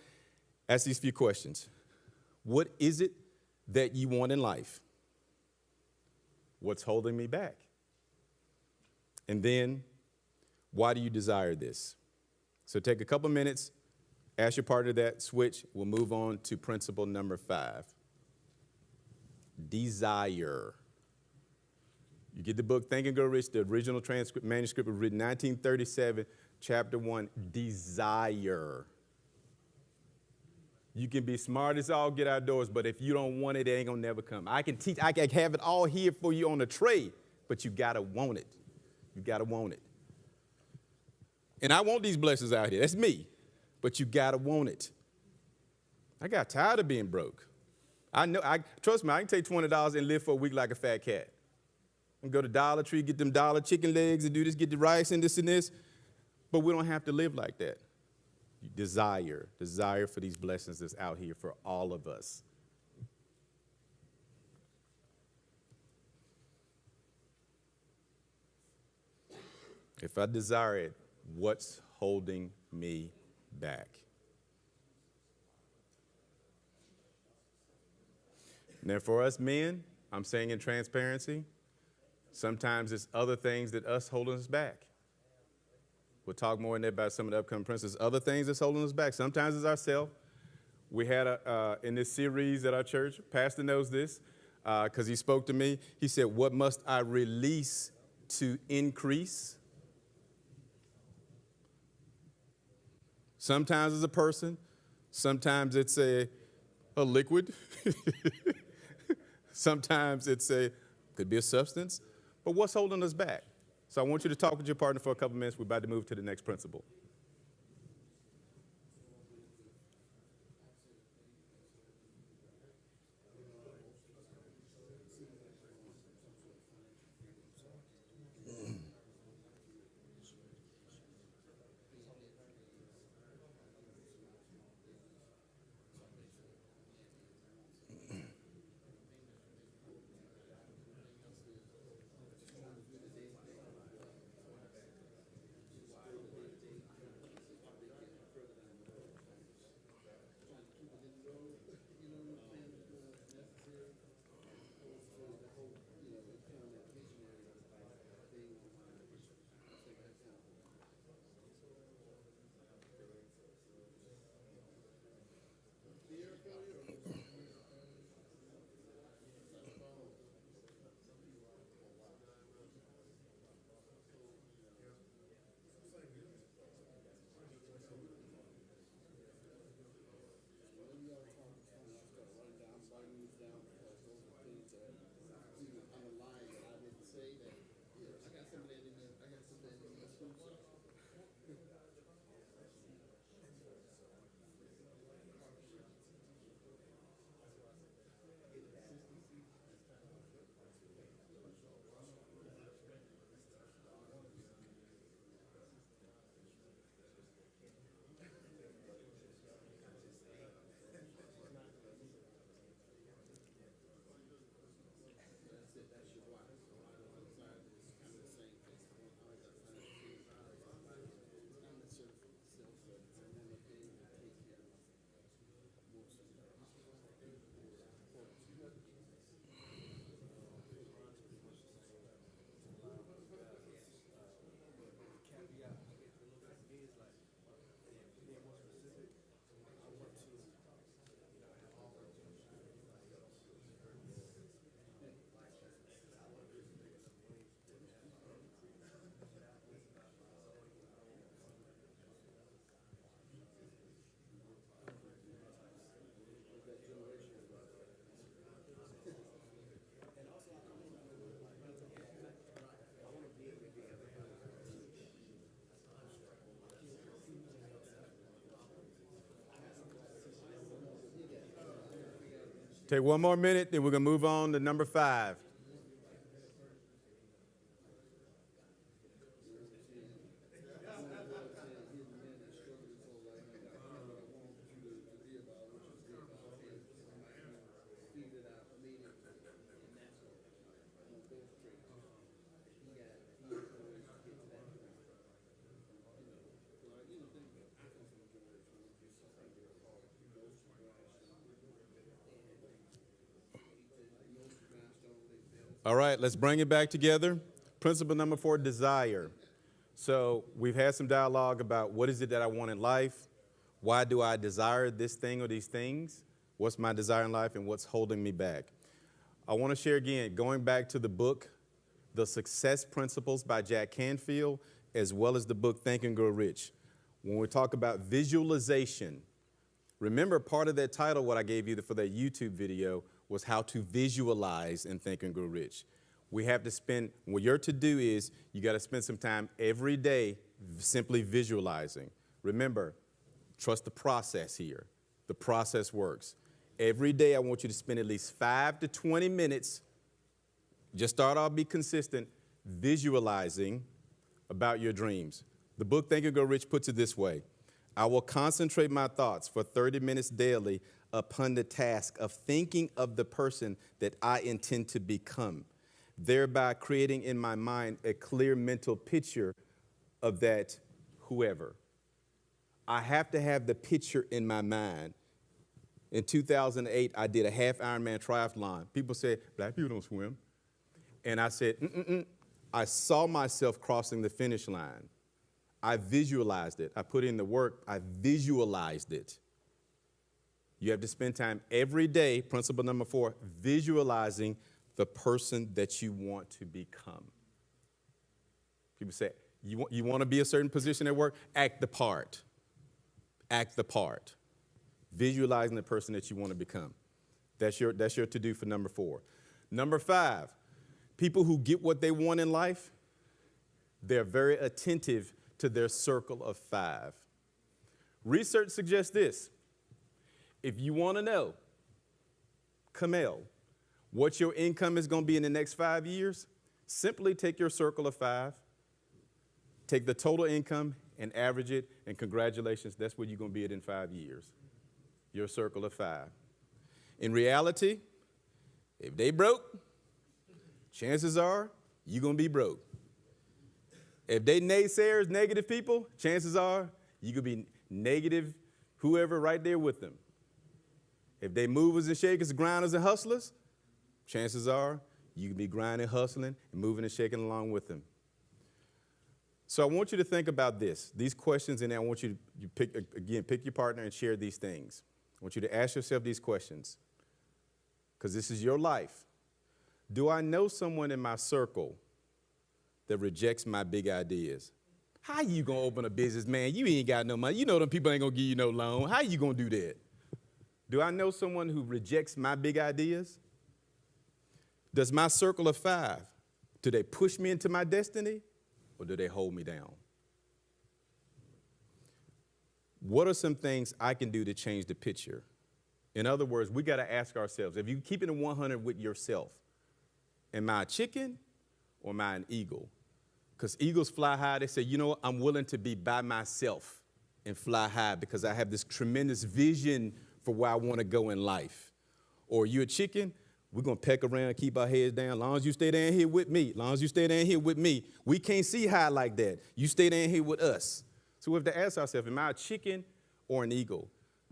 ask these few questions. What is it that you want in life? What's holding me back? And then, why do you desire this? So take a couple minutes, ask your partner that, switch. We'll move on to principle number 5. Desire. You get the book Think and Grow Rich. The original manuscript was written 1937, chapter 1, desire. You can be smart as all get outdoors, but if you don't want it, it ain't gonna never come. I can teach, I can have it all here for you on a tray, but you gotta want it. You gotta want it. And I want these blessings out here. That's me. But you gotta want it. I got tired of being broke. Trust me, I can take $20 and live for a week like a fat cat. And go to Dollar Tree, get them dollar chicken legs and do this, get the rice and this. But we don't have to live like that. Desire for these blessings that's out here for all of us. If I desire it, what's holding me back? Now, for us men, I'm saying in transparency, sometimes it's other things that us holding us back. We'll talk more in there about some of the upcoming principles. Other things that's holding us back. Sometimes it's ourselves. We had in this series at our church, Pastor knows this, because he spoke to me. He said, what must I release to increase? Sometimes it's a person. Sometimes it's a liquid. Sometimes could be a substance. But what's holding us back? So I want you to talk with your partner for a couple minutes. We're about to move to the next principle. Take one more minute, then we're going to move on to number 5. All right, let's bring it back together. Principle number 4, desire. So we've had some dialogue about what is it that I want in life? Why do I desire this thing or these things? What's my desire in life and what's holding me back? I want to share again, going back to the book, The Success Principles by Jack Canfield, as well as the book, Think and Grow Rich. When we talk about visualization, remember part of that title, what I gave you for that YouTube video, was how to visualize and think and grow rich. We have to spend, what you're to do is, you got to spend some time every day simply visualizing. Remember, trust the process here. The process works. Every day I want you to spend at least 5 to 20 minutes, just start off, be consistent, visualizing about your dreams. The book Think and Grow Rich puts it this way: I will concentrate my thoughts for 30 minutes daily upon the task of thinking of the person that I intend to become, thereby creating in my mind a clear mental picture of that whoever. I have to have the picture in my mind. In 2008, I did a half Ironman triathlon. People said, black people don't swim. And I said, I saw myself crossing the finish line. I visualized it. I put in the work. I visualized it. You have to spend time every day, principle number 4, visualizing the person that you want to become. People say, you want to be a certain position at work? Act the part. Act the part. Visualizing the person that you want to become. That's your to-do for number 4. Number 5, people who get what they want in life, they're very attentive to their circle of 5. Research suggests this. If you want to know, Camille, what your income is going to be in the next 5 years, simply take your circle of 5, take the total income and average it, and congratulations, that's where you're going to be at in 5 years, your circle of 5. In reality, if they broke, chances are you're going to be broke. If they naysayers, negative people, chances are you're going to be negative, whoever right there with them. If they movers and shakers, grinders and hustlers, chances are you can be grinding, hustling, and moving and shaking along with them. So I want you to think about this, these questions, and I want you to pick your partner and share these things. I want you to ask yourself these questions, because this is your life. Do I know someone in my circle that rejects my big ideas? How you gonna open a business, man? You ain't got no money. You know them people ain't gonna give you no loan. How you gonna do that? Do I know someone who rejects my big ideas? Does my circle of 5, do they push me into my destiny or do they hold me down? What are some things I can do to change the picture? In other words, we got to ask ourselves, if you keep it 100 with yourself, am I a chicken or am I an eagle? Because eagles fly high. They say, you know what, I'm willing to be by myself and fly high because I have this tremendous vision for where I want to go in life. Or you a chicken, we're going to peck around, keep our heads down. As long as you stay down here with me, we can't see high like that. You stay down here with us. So we have to ask ourselves, am I a chicken or an eagle?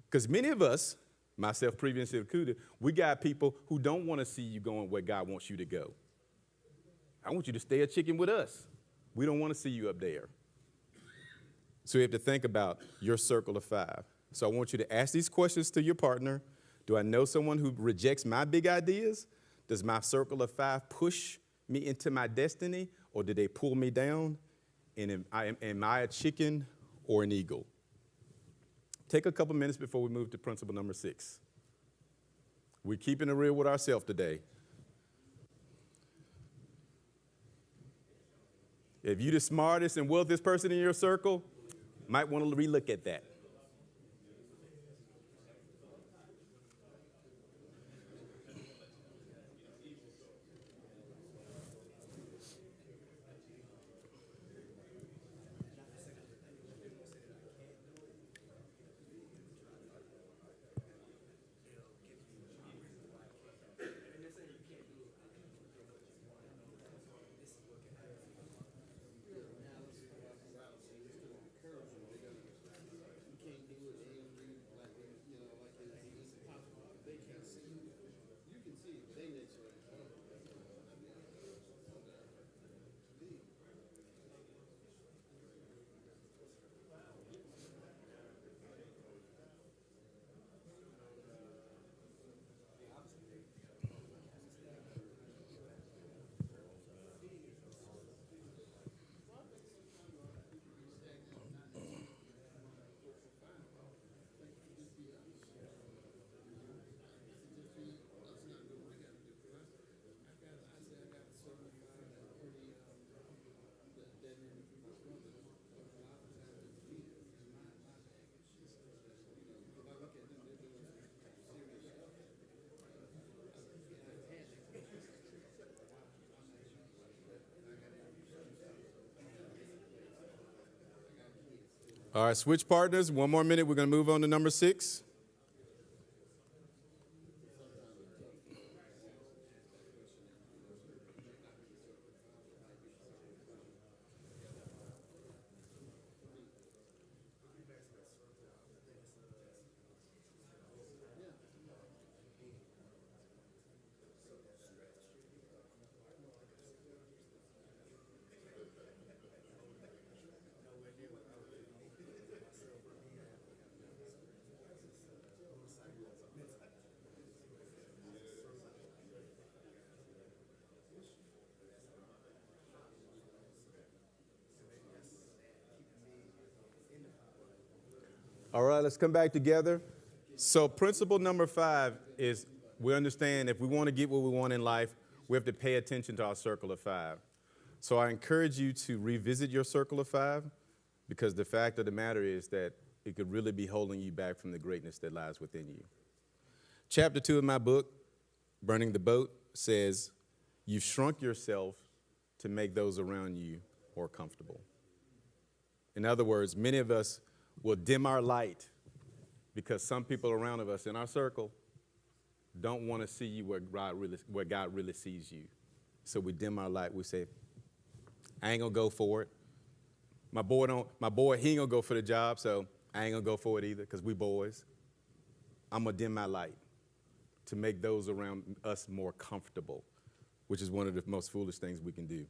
Because many of us, myself previously included, we got people who don't want to see you going where God wants you to go. I want you to stay a chicken with us. We don't want to see you up there. So you have to think about your circle of 5. So I want you to ask these questions to your partner. Do I know someone who rejects my big ideas? Does my circle of 5 push me into my destiny, or do they pull me down? And am I a chicken or an eagle? Take a couple minutes before we move to principle number 6. We're keeping it real with ourselves today. If you're the smartest and wealthiest person in your circle, might want to relook at that. All right, switch partners. One more minute. We're going to move on to number 6. All right, let's come back together. So principle number 5 is we understand if we want to get what we want in life, we have to pay attention to our circle of 5. So I encourage you to revisit your circle of 5 because the fact of the matter is that it could really be holding you back from the greatness that lies within you. Chapter 2 of my book, Burning the Boat, says, you've shrunk yourself to make those around you more comfortable. In other words, many of us will dim our light because some people around of us in our circle don't want to see you where God really sees you. So we dim our light. We say, I ain't going to go for it. My boy, he ain't going to go for the job, so I ain't going to go for it either because we boys. I'm going to dim my light to make those around us more comfortable, which is one of the most foolish things we can do.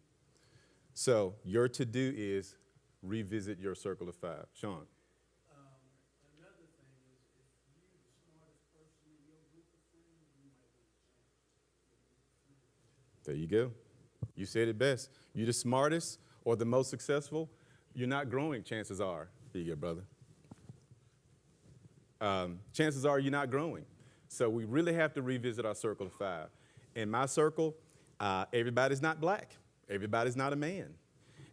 So your to-do is revisit your circle of 5. Sean. Another thing is, if you're the smartest person in your group of friends, you might be the champ. There you go. You said it best. You're the smartest or the most successful. You're not growing, chances are. Here you go, brother. Chances are you're not growing. So we really have to revisit our circle of 5. In my circle, everybody's not black. Everybody's not a man.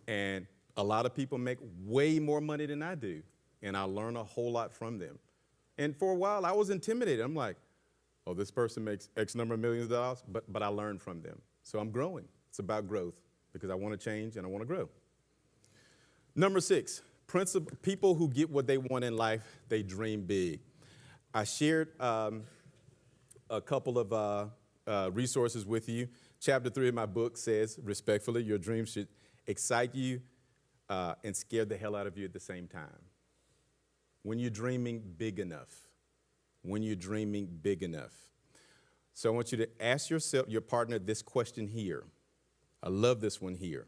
And a lot of people make way more money than I do. And I learn a whole lot from them. And for a while, I was intimidated. I'm like, oh, this person makes X number of millions of dollars, but I learned from them. So I'm growing. It's about growth because I want to change and I want to grow. Number 6, people who get what they want in life, they dream big. I shared a couple of resources with you. Chapter 3 of my book says, respectfully, your dreams should excite you and scare the hell out of you at the same time. When you're dreaming big enough. When you're dreaming big enough. So I want you to ask yourself, your partner, this question here. I love this one here.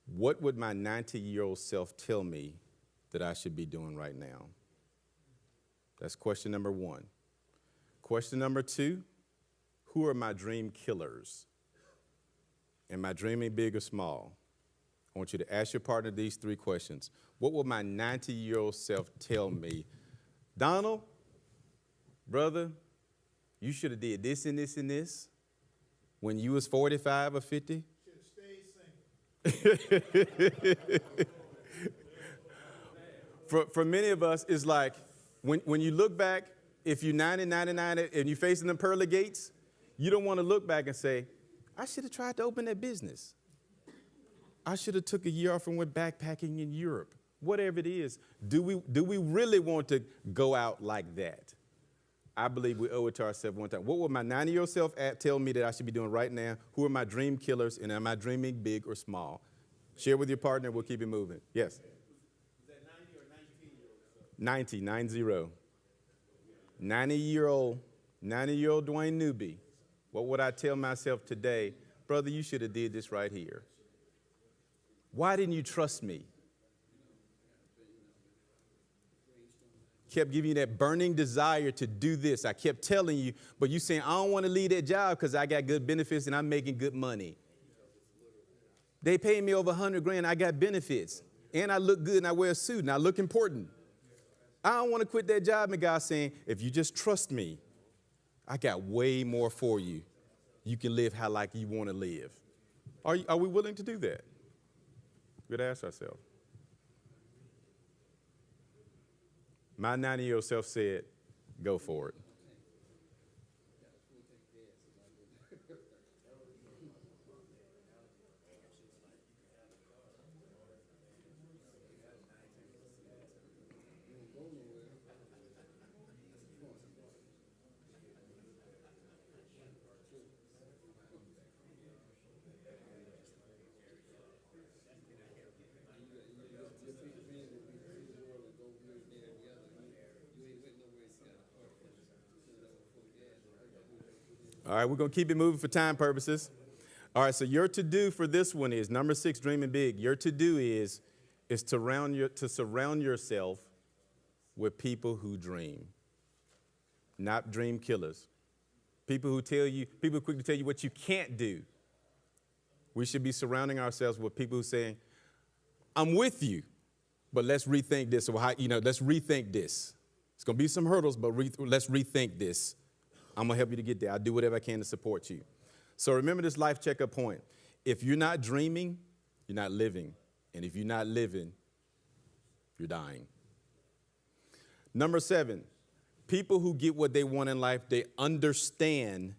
What would my 90-year-old self tell me that I should be doing right now? That's question number 1. Question number 2, who are my dream killers? Am I dreaming big or small? I want you to ask your partner these 3 questions. What will my 90-year-old self tell me? Donald, brother, you should have did this and this and this when you was 45 or 50. Should have stayed single. For many of us, it's like when you look back, if you're 90, 99, and you're facing them pearly gates, you don't want to look back and say, I should have tried to open that business. I should have took a year off and went backpacking in Europe. Whatever it is, do we really want to go out like that? I believe we owe it to ourselves one time. What will my 90-year-old self tell me that I should be doing right now? Who are my dream killers, and am I dreaming big or small? Share with your partner. We'll keep it moving. Yes? Is that 90 or 19-year-old? 90. 90-year-old Dwayne Newby. What would I tell myself today? Brother, you should have did this right here. Why didn't you trust me? Kept giving you that burning desire to do this. I kept telling you, but you saying, I don't want to leave that job because I got good benefits and I'm making good money. They paid me over $100,000. I got benefits and I look good and I wear a suit and I look important. I don't want to quit that job. And God's saying, if you just trust me, I got way more for you. You can live how like you want to live. Are we willing to do that? We got to ask ourselves. My 90-year-old self said, go for it. All right, we're going to keep it moving for time purposes. All right, so your to-do for this one is, number 6, dreaming big. Your to-do is to surround yourself with people who dream, not dream killers. People quick to tell you what you can't do. We should be surrounding ourselves with people who are saying, I'm with you, but let's rethink this. Or let's rethink this. It's going to be some hurdles, but let's rethink this. I'm going to help you to get there. I'll do whatever I can to support you. So remember this life checkup point. If you're not dreaming, you're not living. And if you're not living, you're dying. Number 7, people who get what they want in life, they understand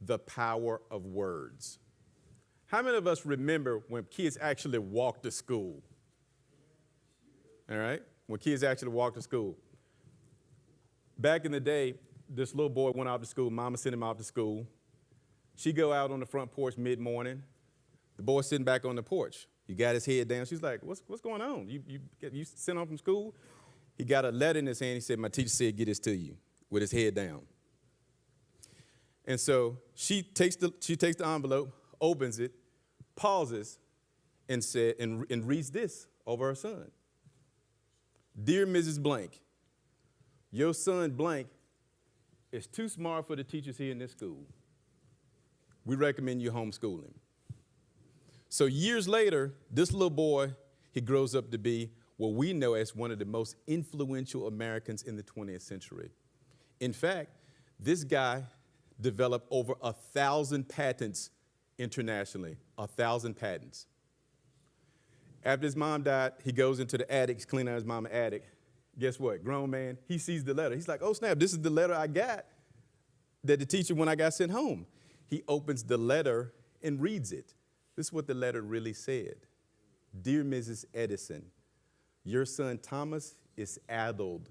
the power of words. How many of us remember when kids actually walked to school? All right? When kids actually walked to school. Back in the day, this little boy went off to school. Mama sent him off to school. She go out on the front porch mid-morning. The boy sitting back on the porch. He got his head down. She's like, what's going on? You sent home from school? He got a letter in his hand. He said, my teacher said, get this to you, with his head down. And so she takes the envelope, opens it, pauses, and reads this over her son. Dear Mrs. Blank, your son Blank is too smart for the teachers here in this school. We recommend you homeschool him. So years later, this little boy, he grows up to be what we know as one of the most influential Americans in the 20th century. In fact, this guy developed over 1,000 patents internationally, 1,000 patents. After his mom died, he goes into the attic, he's cleaning out his mom's attic. Guess what? Grown man, he sees the letter. He's like, oh, snap, this is the letter I got that the teacher when I got sent home. He opens the letter and reads it. This is what the letter really said. Dear Mrs. Edison, your son Thomas is addled,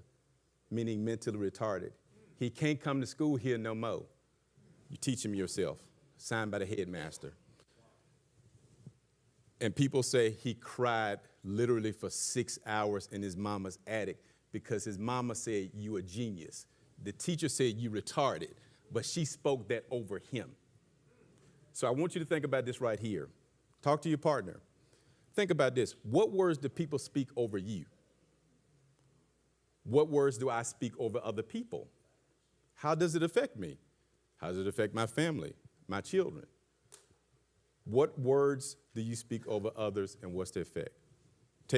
meaning mentally retarded. He can't come to school here no more. You teach him yourself. Signed by the headmaster. And people say he cried literally for 6 hours in his mama's attic because his mama said, you a genius. The teacher said, you retarded, but she spoke that over him. So I want you to think about this right here. Talk to your partner. Think about this. What words do people speak over you? What words do I speak over other people? How does it affect me? How does it affect my family, my children? What words do you speak over others, and what's the effect?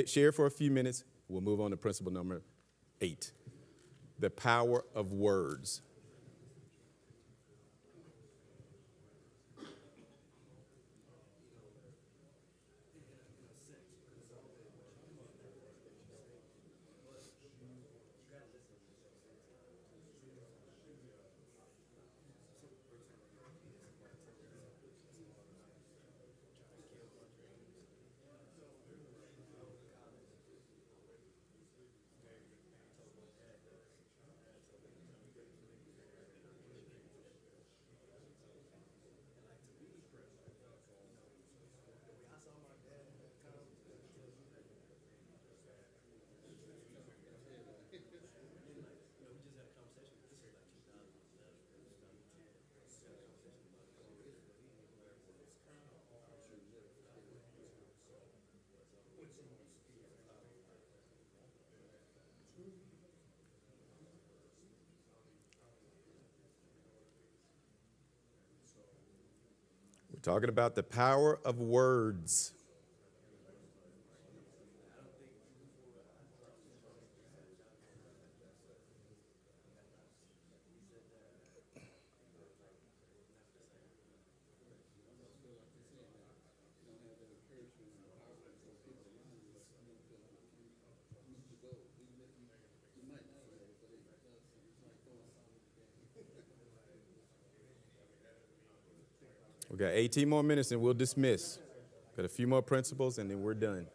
Share for a few minutes. We'll move on to principle number 8, the power of words. We're talking about the power of words. We got 18 more minutes and we'll dismiss. Got a few more principles and then we're done.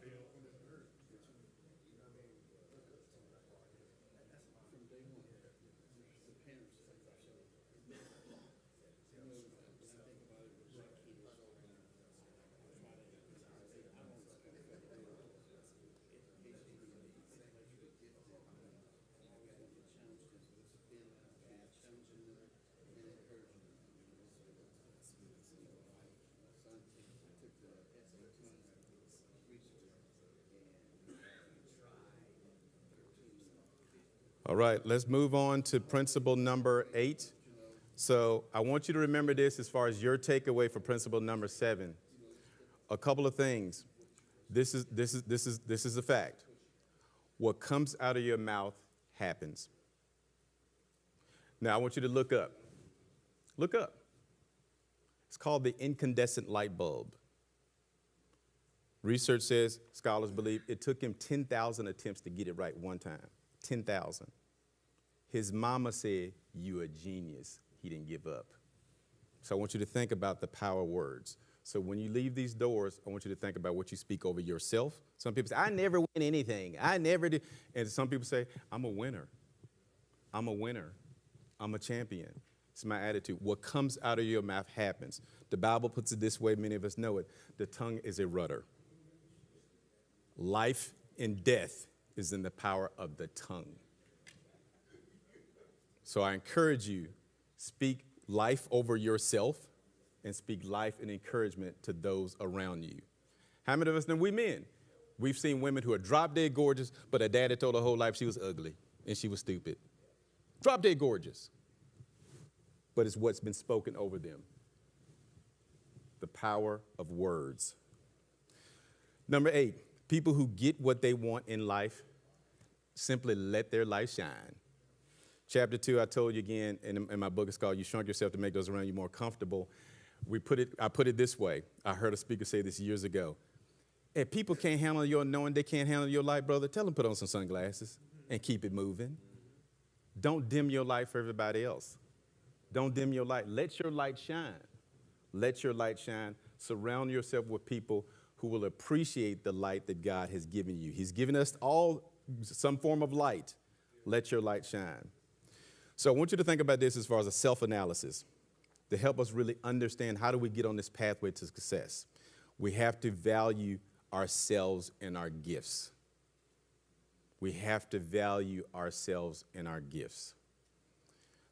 All right, let's move on to principle number 8. So I want you to remember this as far as your takeaway for principle number 7. A couple of things. This is a fact. What comes out of your mouth happens. Now I want you to look up. Look up. It's called the incandescent light bulb. Research says, scholars believe, it took him 10,000 attempts to get it right one time. 10,000. His mama said, "You're a genius." He didn't give up. So I want you to think about the power of words. So when you leave these doors, I want you to think about what you speak over yourself. Some people say, "I never win anything. I never do." And some people say, "I'm a winner. I'm a winner. I'm a champion." It's my attitude. What comes out of your mouth happens. The Bible puts it this way, many of us know it. The tongue is a rudder. Life and death is in the power of the tongue. So I encourage you, speak life over yourself and speak life and encouragement to those around you. How many of us know we men? We've seen women who are drop dead gorgeous, but her daddy told her whole life she was ugly and she was stupid. Drop dead gorgeous. But it's what's been spoken over them. The power of words. Number 8, people who get what they want in life simply let their light shine. Chapter 2, I told you again, in my book, it's called You Shrunk Yourself to Make Those Around You More Comfortable. I put it this way. I heard a speaker say this years ago. If people can't handle your knowing they can't handle your light, brother, tell them put on some sunglasses and keep it moving. Don't dim your light for everybody else. Don't dim your light. Let your light shine. Let your light shine. Surround yourself with people who will appreciate the light that God has given you. He's given us all some form of light. Let your light shine. So I want you to think about this as far as a self-analysis to help us really understand how do we get on this pathway to success. We have to value ourselves and our gifts. We have to value ourselves and our gifts.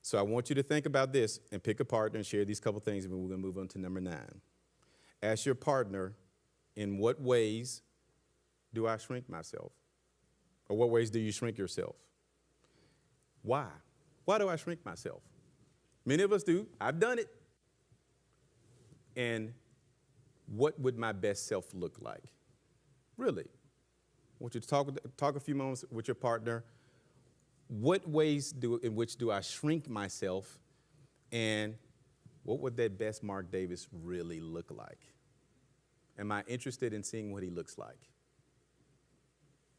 So I want you to think about this and pick a partner and share these couple things, and we're going to move on to number 9. Ask your partner, in what ways do I shrink myself? Or what ways do you shrink yourself? Why? Why do I shrink myself? Many of us do. I've done it. And what would my best self look like? Really? I want you to talk a few moments with your partner. What ways in which do I shrink myself? And what would that best Mark Davis really look like? Am I interested in seeing what he looks like?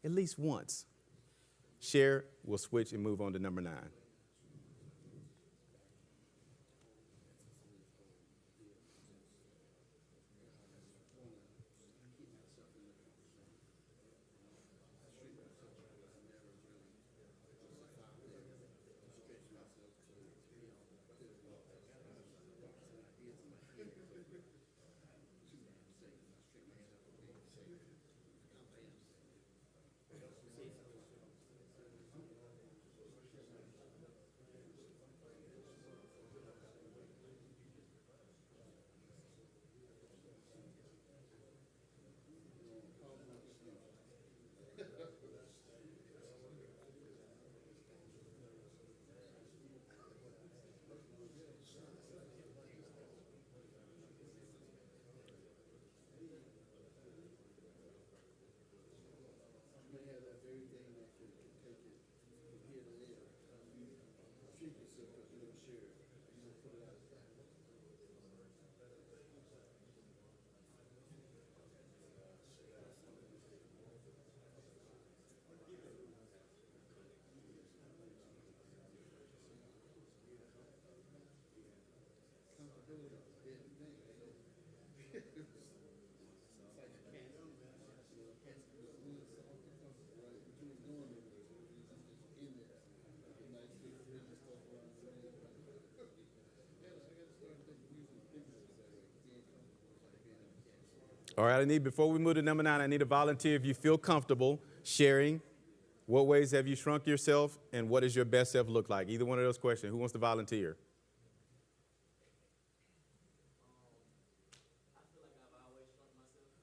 At least once. Share, we'll switch and move on to number 9. All right, before we move to number 9, I need a volunteer if you feel comfortable sharing. What ways have you shrunk yourself, and what does your best self look like? Either one of those questions. Who wants to volunteer? I feel like I've always shrunk myself.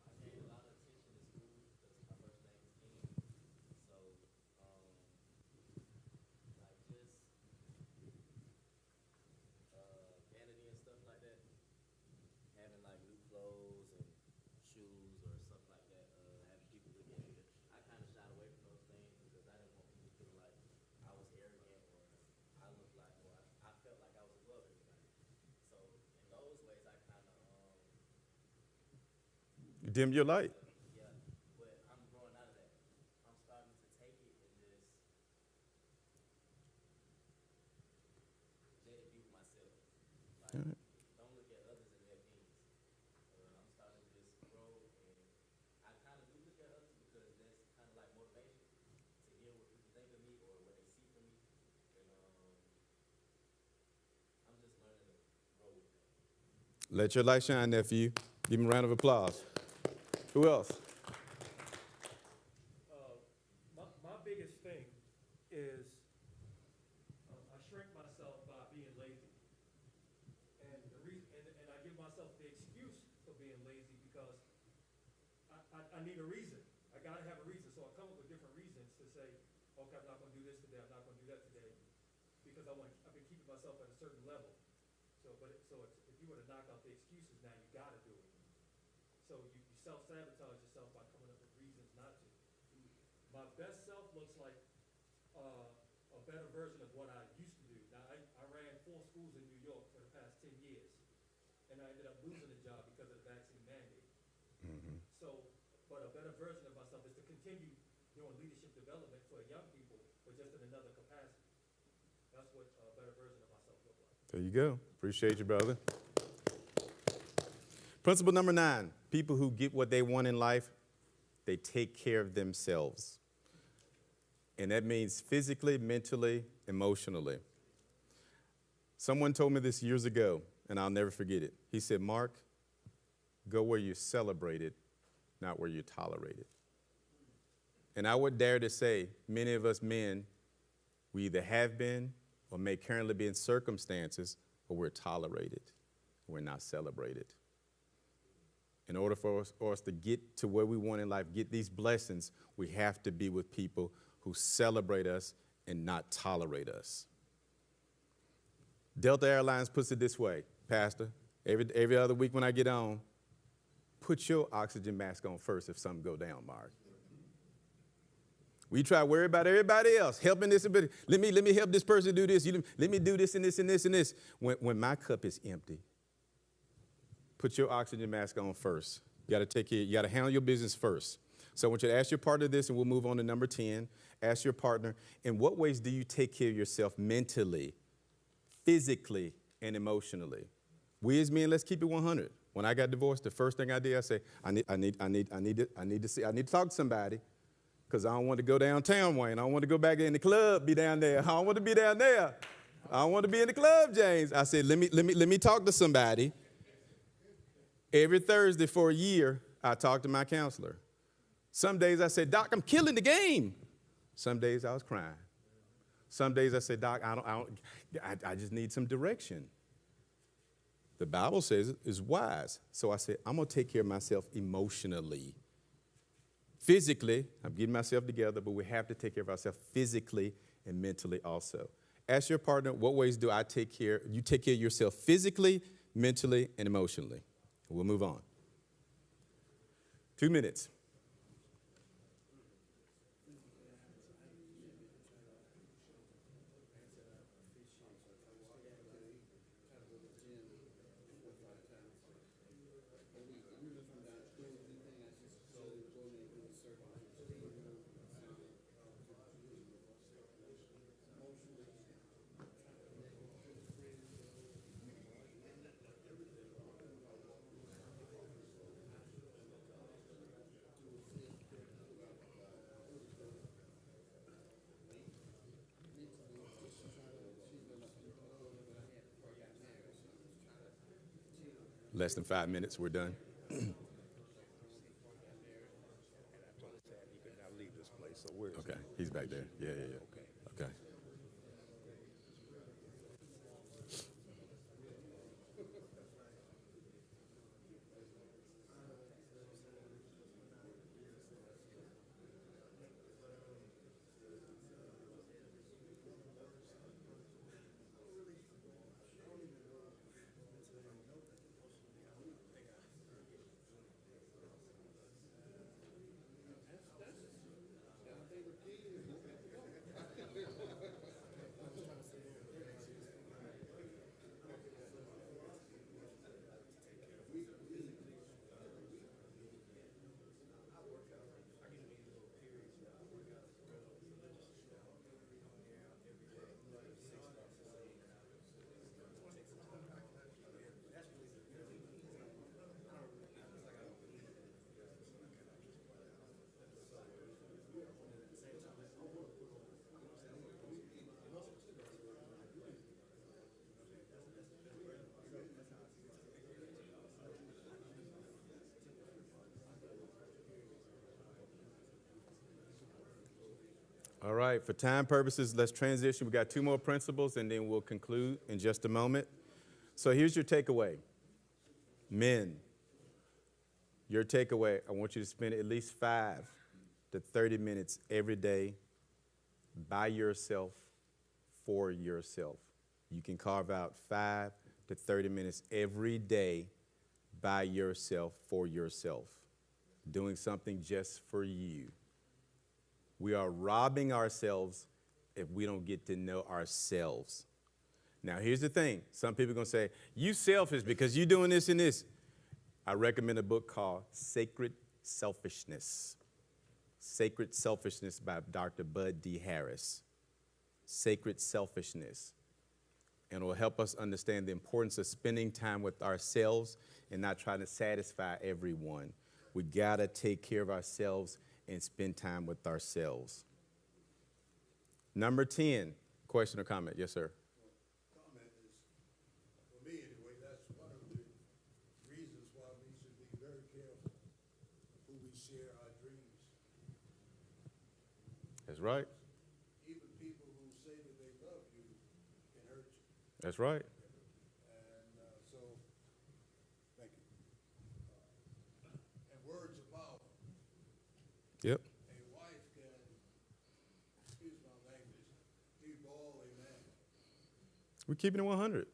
I gained a lot of attention in school because my first name is King. So Dim your light. Yeah, but I'm growing out of that. I'm starting to take it and just let it be with myself. Like, All right. don't look at others and their opinions. I'm starting to just grow, and I kind of do look at others because that's kind of like motivation to hear what people think of me or what they see from me. And I'm just learning to grow with that. Let your light shine, nephew. Give him a round of applause. Who else? My biggest thing is I shrink myself by being lazy. And the reason, and I give myself the excuse for being lazy because I need a reason. I gotta have a reason. So I come up with different reasons to say, okay, I'm not gonna do this today, I'm not gonna do that today. Because I've been keeping myself at a certain level. If you were to knock out the excuses now, you gotta do it. So you self-sabotage yourself by coming up with reasons not to. My best self looks like a better version of what I used to do. Now, I ran 4 schools in New York for the past 10 years, and I ended up losing the job because of the vaccine mandate. But a better version of myself is to continue doing leadership development for young people, but just in another capacity. That's what a better version of myself looks like. There you go. Appreciate you, brother. Principle number 9, people who get what they want in life, they take care of themselves. And that means physically, mentally, emotionally. Someone told me this years ago, and I'll never forget it. He said, Mark, go where you're celebrated, not where you're tolerated. And I would dare to say, many of us men, we either have been or may currently be in circumstances where we're tolerated, we're not celebrated. In order for us to get to where we want in life, get these blessings, we have to be with people who celebrate us and not tolerate us. Delta Airlines puts it this way, Pastor, every other week when I get on, put your oxygen mask on first if something go down, Mark. We try to worry about everybody else, helping this. Let me help this person do this. Let me do this and this and this and this. When my cup is empty, put your oxygen mask on first. You got to take care. You got to handle your business first. So I want you to ask your partner this, and we'll move on to number 10. Ask your partner, in what ways do you take care of yourself mentally, physically, and emotionally? We as men, let's keep it 100. When I got divorced, the first thing I did, I say, I need to talk to somebody, because I don't want to go downtown, Wayne. I don't want to go back in the club, be down there. I don't want to be down there. I don't want to be in the club, James. I said, let me talk to somebody. Every Thursday for a year, I talked to my counselor. Some days I said, Doc, I'm killing the game. Some days I was crying. Some days I said, Doc, I just need some direction. The Bible says it's wise. So I said, I'm going to take care of myself emotionally. Physically, I'm getting myself together, but we have to take care of ourselves physically and mentally also. Ask your partner, what ways do I take care? You take care of yourself physically, mentally, and emotionally. We'll move on. 2 minutes. Less than 5 minutes, we're done. Okay, he's back there. Yeah. Okay. All right, for time purposes, let's transition. We got 2 more principles, and then we'll conclude in just a moment. So here's your takeaway. Men, your takeaway, I want you to spend at least 5 to 30 minutes every day by yourself, for yourself. You can carve out 5 to 30 minutes every day by yourself, for yourself, doing something just for you. We are robbing ourselves if we don't get to know ourselves. Now, here's the thing. Some people are going to say, you selfish because you're doing this and this. I recommend a book called Sacred Selfishness. Sacred Selfishness by Dr. Bud D. Harris. Sacred Selfishness. And it will help us understand the importance of spending time with ourselves and not trying to satisfy everyone. We got to take care of ourselves and spend time with ourselves. Number 10, question or comment? Yes, sir. Comment is, for me anyway, that's one of the reasons why we should be very careful who we share our dreams. That's right. Even people who say that they love you can hurt you. That's right. And so, thank you. And words are powerful. Yep. A wife can, excuse my language, de-ball a man. We're keeping it 100.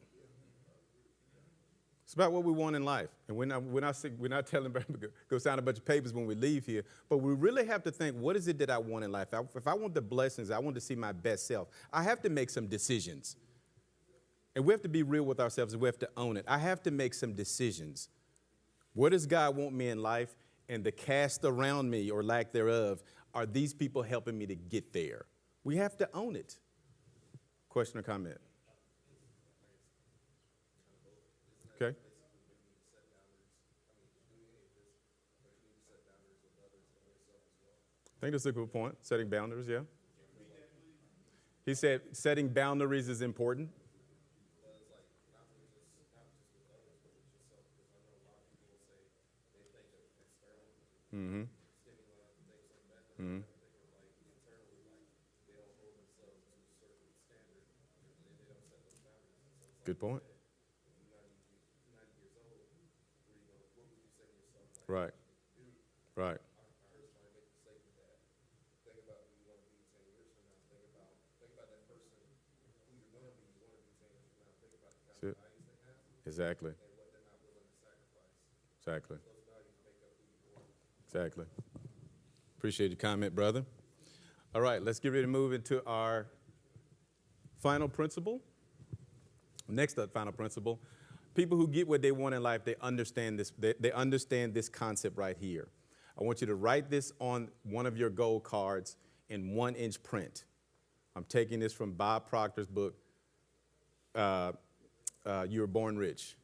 It's about what we want in life. And we're not telling them to go sign a bunch of papers when we leave here. But we really have to think, what is it that I want in life? If I want the blessings, I want to see my best self, I have to make some decisions. And we have to be real with ourselves, and we have to own it. I have to make some decisions. What does God want me in life? And the cast around me, or lack thereof, are these people helping me to get there? We have to own it. Question or comment? Okay. I think that's a good point. Setting boundaries, yeah. He said setting boundaries is important. Mm-hmm. Mm-hmm. Good point. Right. Right. That's it. Exactly. Exactly. Exactly. Appreciate your comment, brother. All right, let's get ready to move into our final principle. Next up, final principle. People who get what they want in life, they understand this. They understand this concept right here. I want you to write this on one of your gold cards in 1-inch print. I'm taking this from Bob Proctor's book, You Were Born Rich.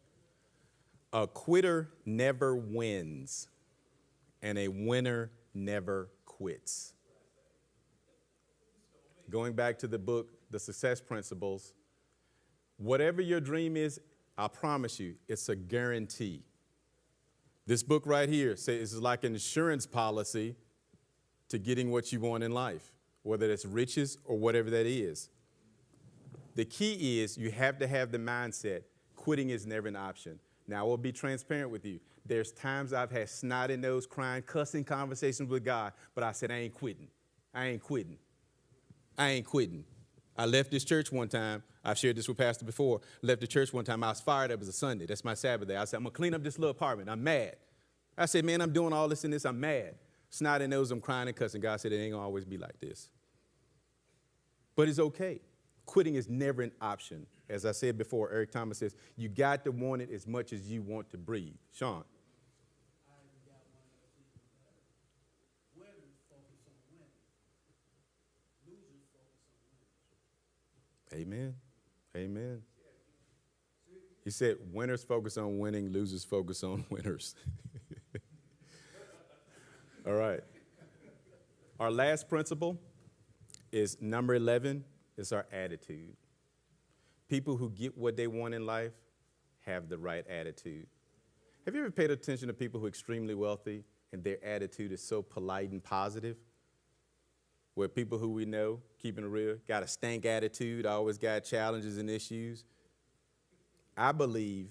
A quitter never wins, and a winner never quits. Going back to the book, The Success Principles, whatever your dream is, I promise you, it's a guarantee. This book right here says it's like an insurance policy to getting what you want in life, whether it's riches or whatever that is. The key is you have to have the mindset, quitting is never an option. Now, I will be transparent with you. There's times I've had snotty nose, crying, cussing conversations with God, but I said, I ain't quitting. I ain't quitting. I ain't quitting. I left this church one time. I've shared this with Pastor before. Left the church one time. I was fired up. It was a Sunday. That's my Sabbath day. I said, I'm going to clean up this little apartment. I'm mad. I said, man, I'm doing all this and this. I'm mad. Snotty nose, I'm crying and cussing. God said, it ain't going to always be like this. But it's okay. Quitting is never an option. As I said before, Eric Thomas says, you got to want it as much as you want to breathe. Sean. I even got one that's even better. Winners focus on winning. Losers focus on winning. Amen. Amen. He said, winners focus on winning, losers focus on winners. All right. Our last principle is number 11. It's our attitude. People who get what they want in life have the right attitude. Have you ever paid attention to people who are extremely wealthy and their attitude is so polite and positive? where people who we know, keeping it real, got a stank attitude, always got challenges and issues. I believe,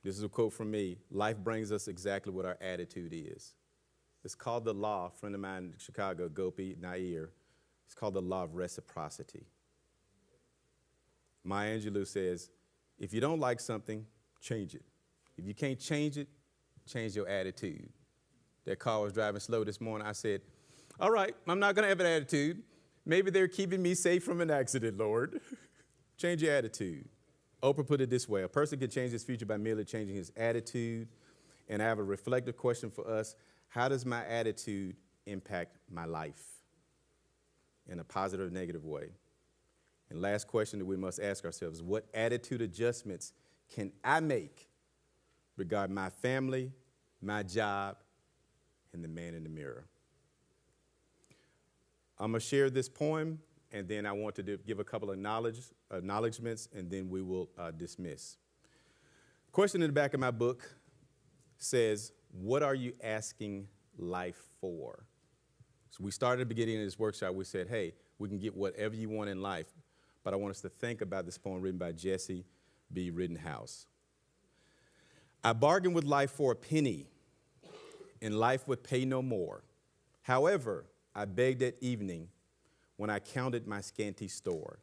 this is a quote from me, life brings us exactly what our attitude is. It's called the law, a friend of mine in Chicago, Gopi Nair, it's called the law of reciprocity. Maya Angelou says, if you don't like something, change it. If you can't change it, change your attitude. That car was driving slow this morning. I said, all right, I'm not going to have an attitude. Maybe they're keeping me safe from an accident, Lord. Change your attitude. Oprah put it this way, a person can change his future by merely changing his attitude. And I have a reflective question for us. How does my attitude impact my life in a positive or negative way? And last question that we must ask ourselves, what attitude adjustments can I make regarding my family, my job, and the man in the mirror? I'm going to share this poem, and then I want to give a couple of acknowledgments, and then we will dismiss. Question in the back of my book says, what are you asking life for? So we started at the beginning of this workshop. We said, hey, we can get whatever you want in life, but I want us to think about this poem written by Jesse B. Rittenhouse. I bargained with life for a penny, and life would pay no more. However, I begged at evening when I counted my scanty store.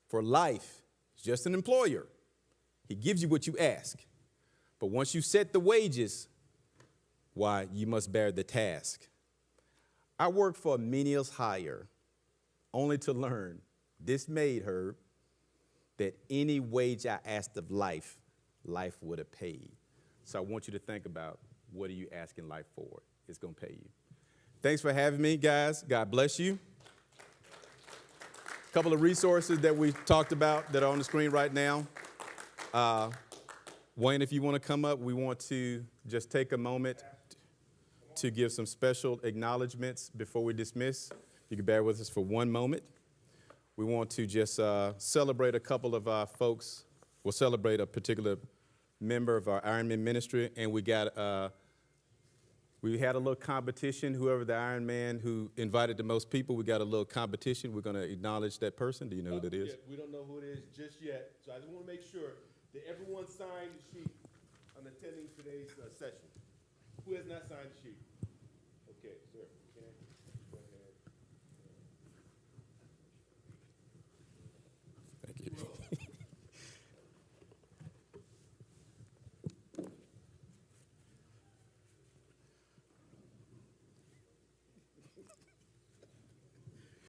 For life is just an employer. He gives you what you ask. But once you set the wages, why, you must bear the task. I worked for a menial's hire, only to learn, dismayed her, that any wage I asked of life, life would have paid. So I want you to think about, what are you asking life for? It's going to pay you. Thanks for having me, guys. God bless you. A couple of resources that we talked about that are on the screen right now. Wayne, if you want to come up, we want to just take a moment to give some special acknowledgments before we dismiss. You can bear with us for one moment. We want to just celebrate a couple of folks. We'll celebrate a particular member of our Ironman ministry, and we had a little competition. Whoever the Ironman who invited the most people, we got a little competition. We're going to acknowledge that person. Do you know who that is? Yeah, we don't know who it is just yet, so I just want to make sure that everyone signed the sheet on attending today's session. Who has not signed the sheet? Okay, sir. Okay.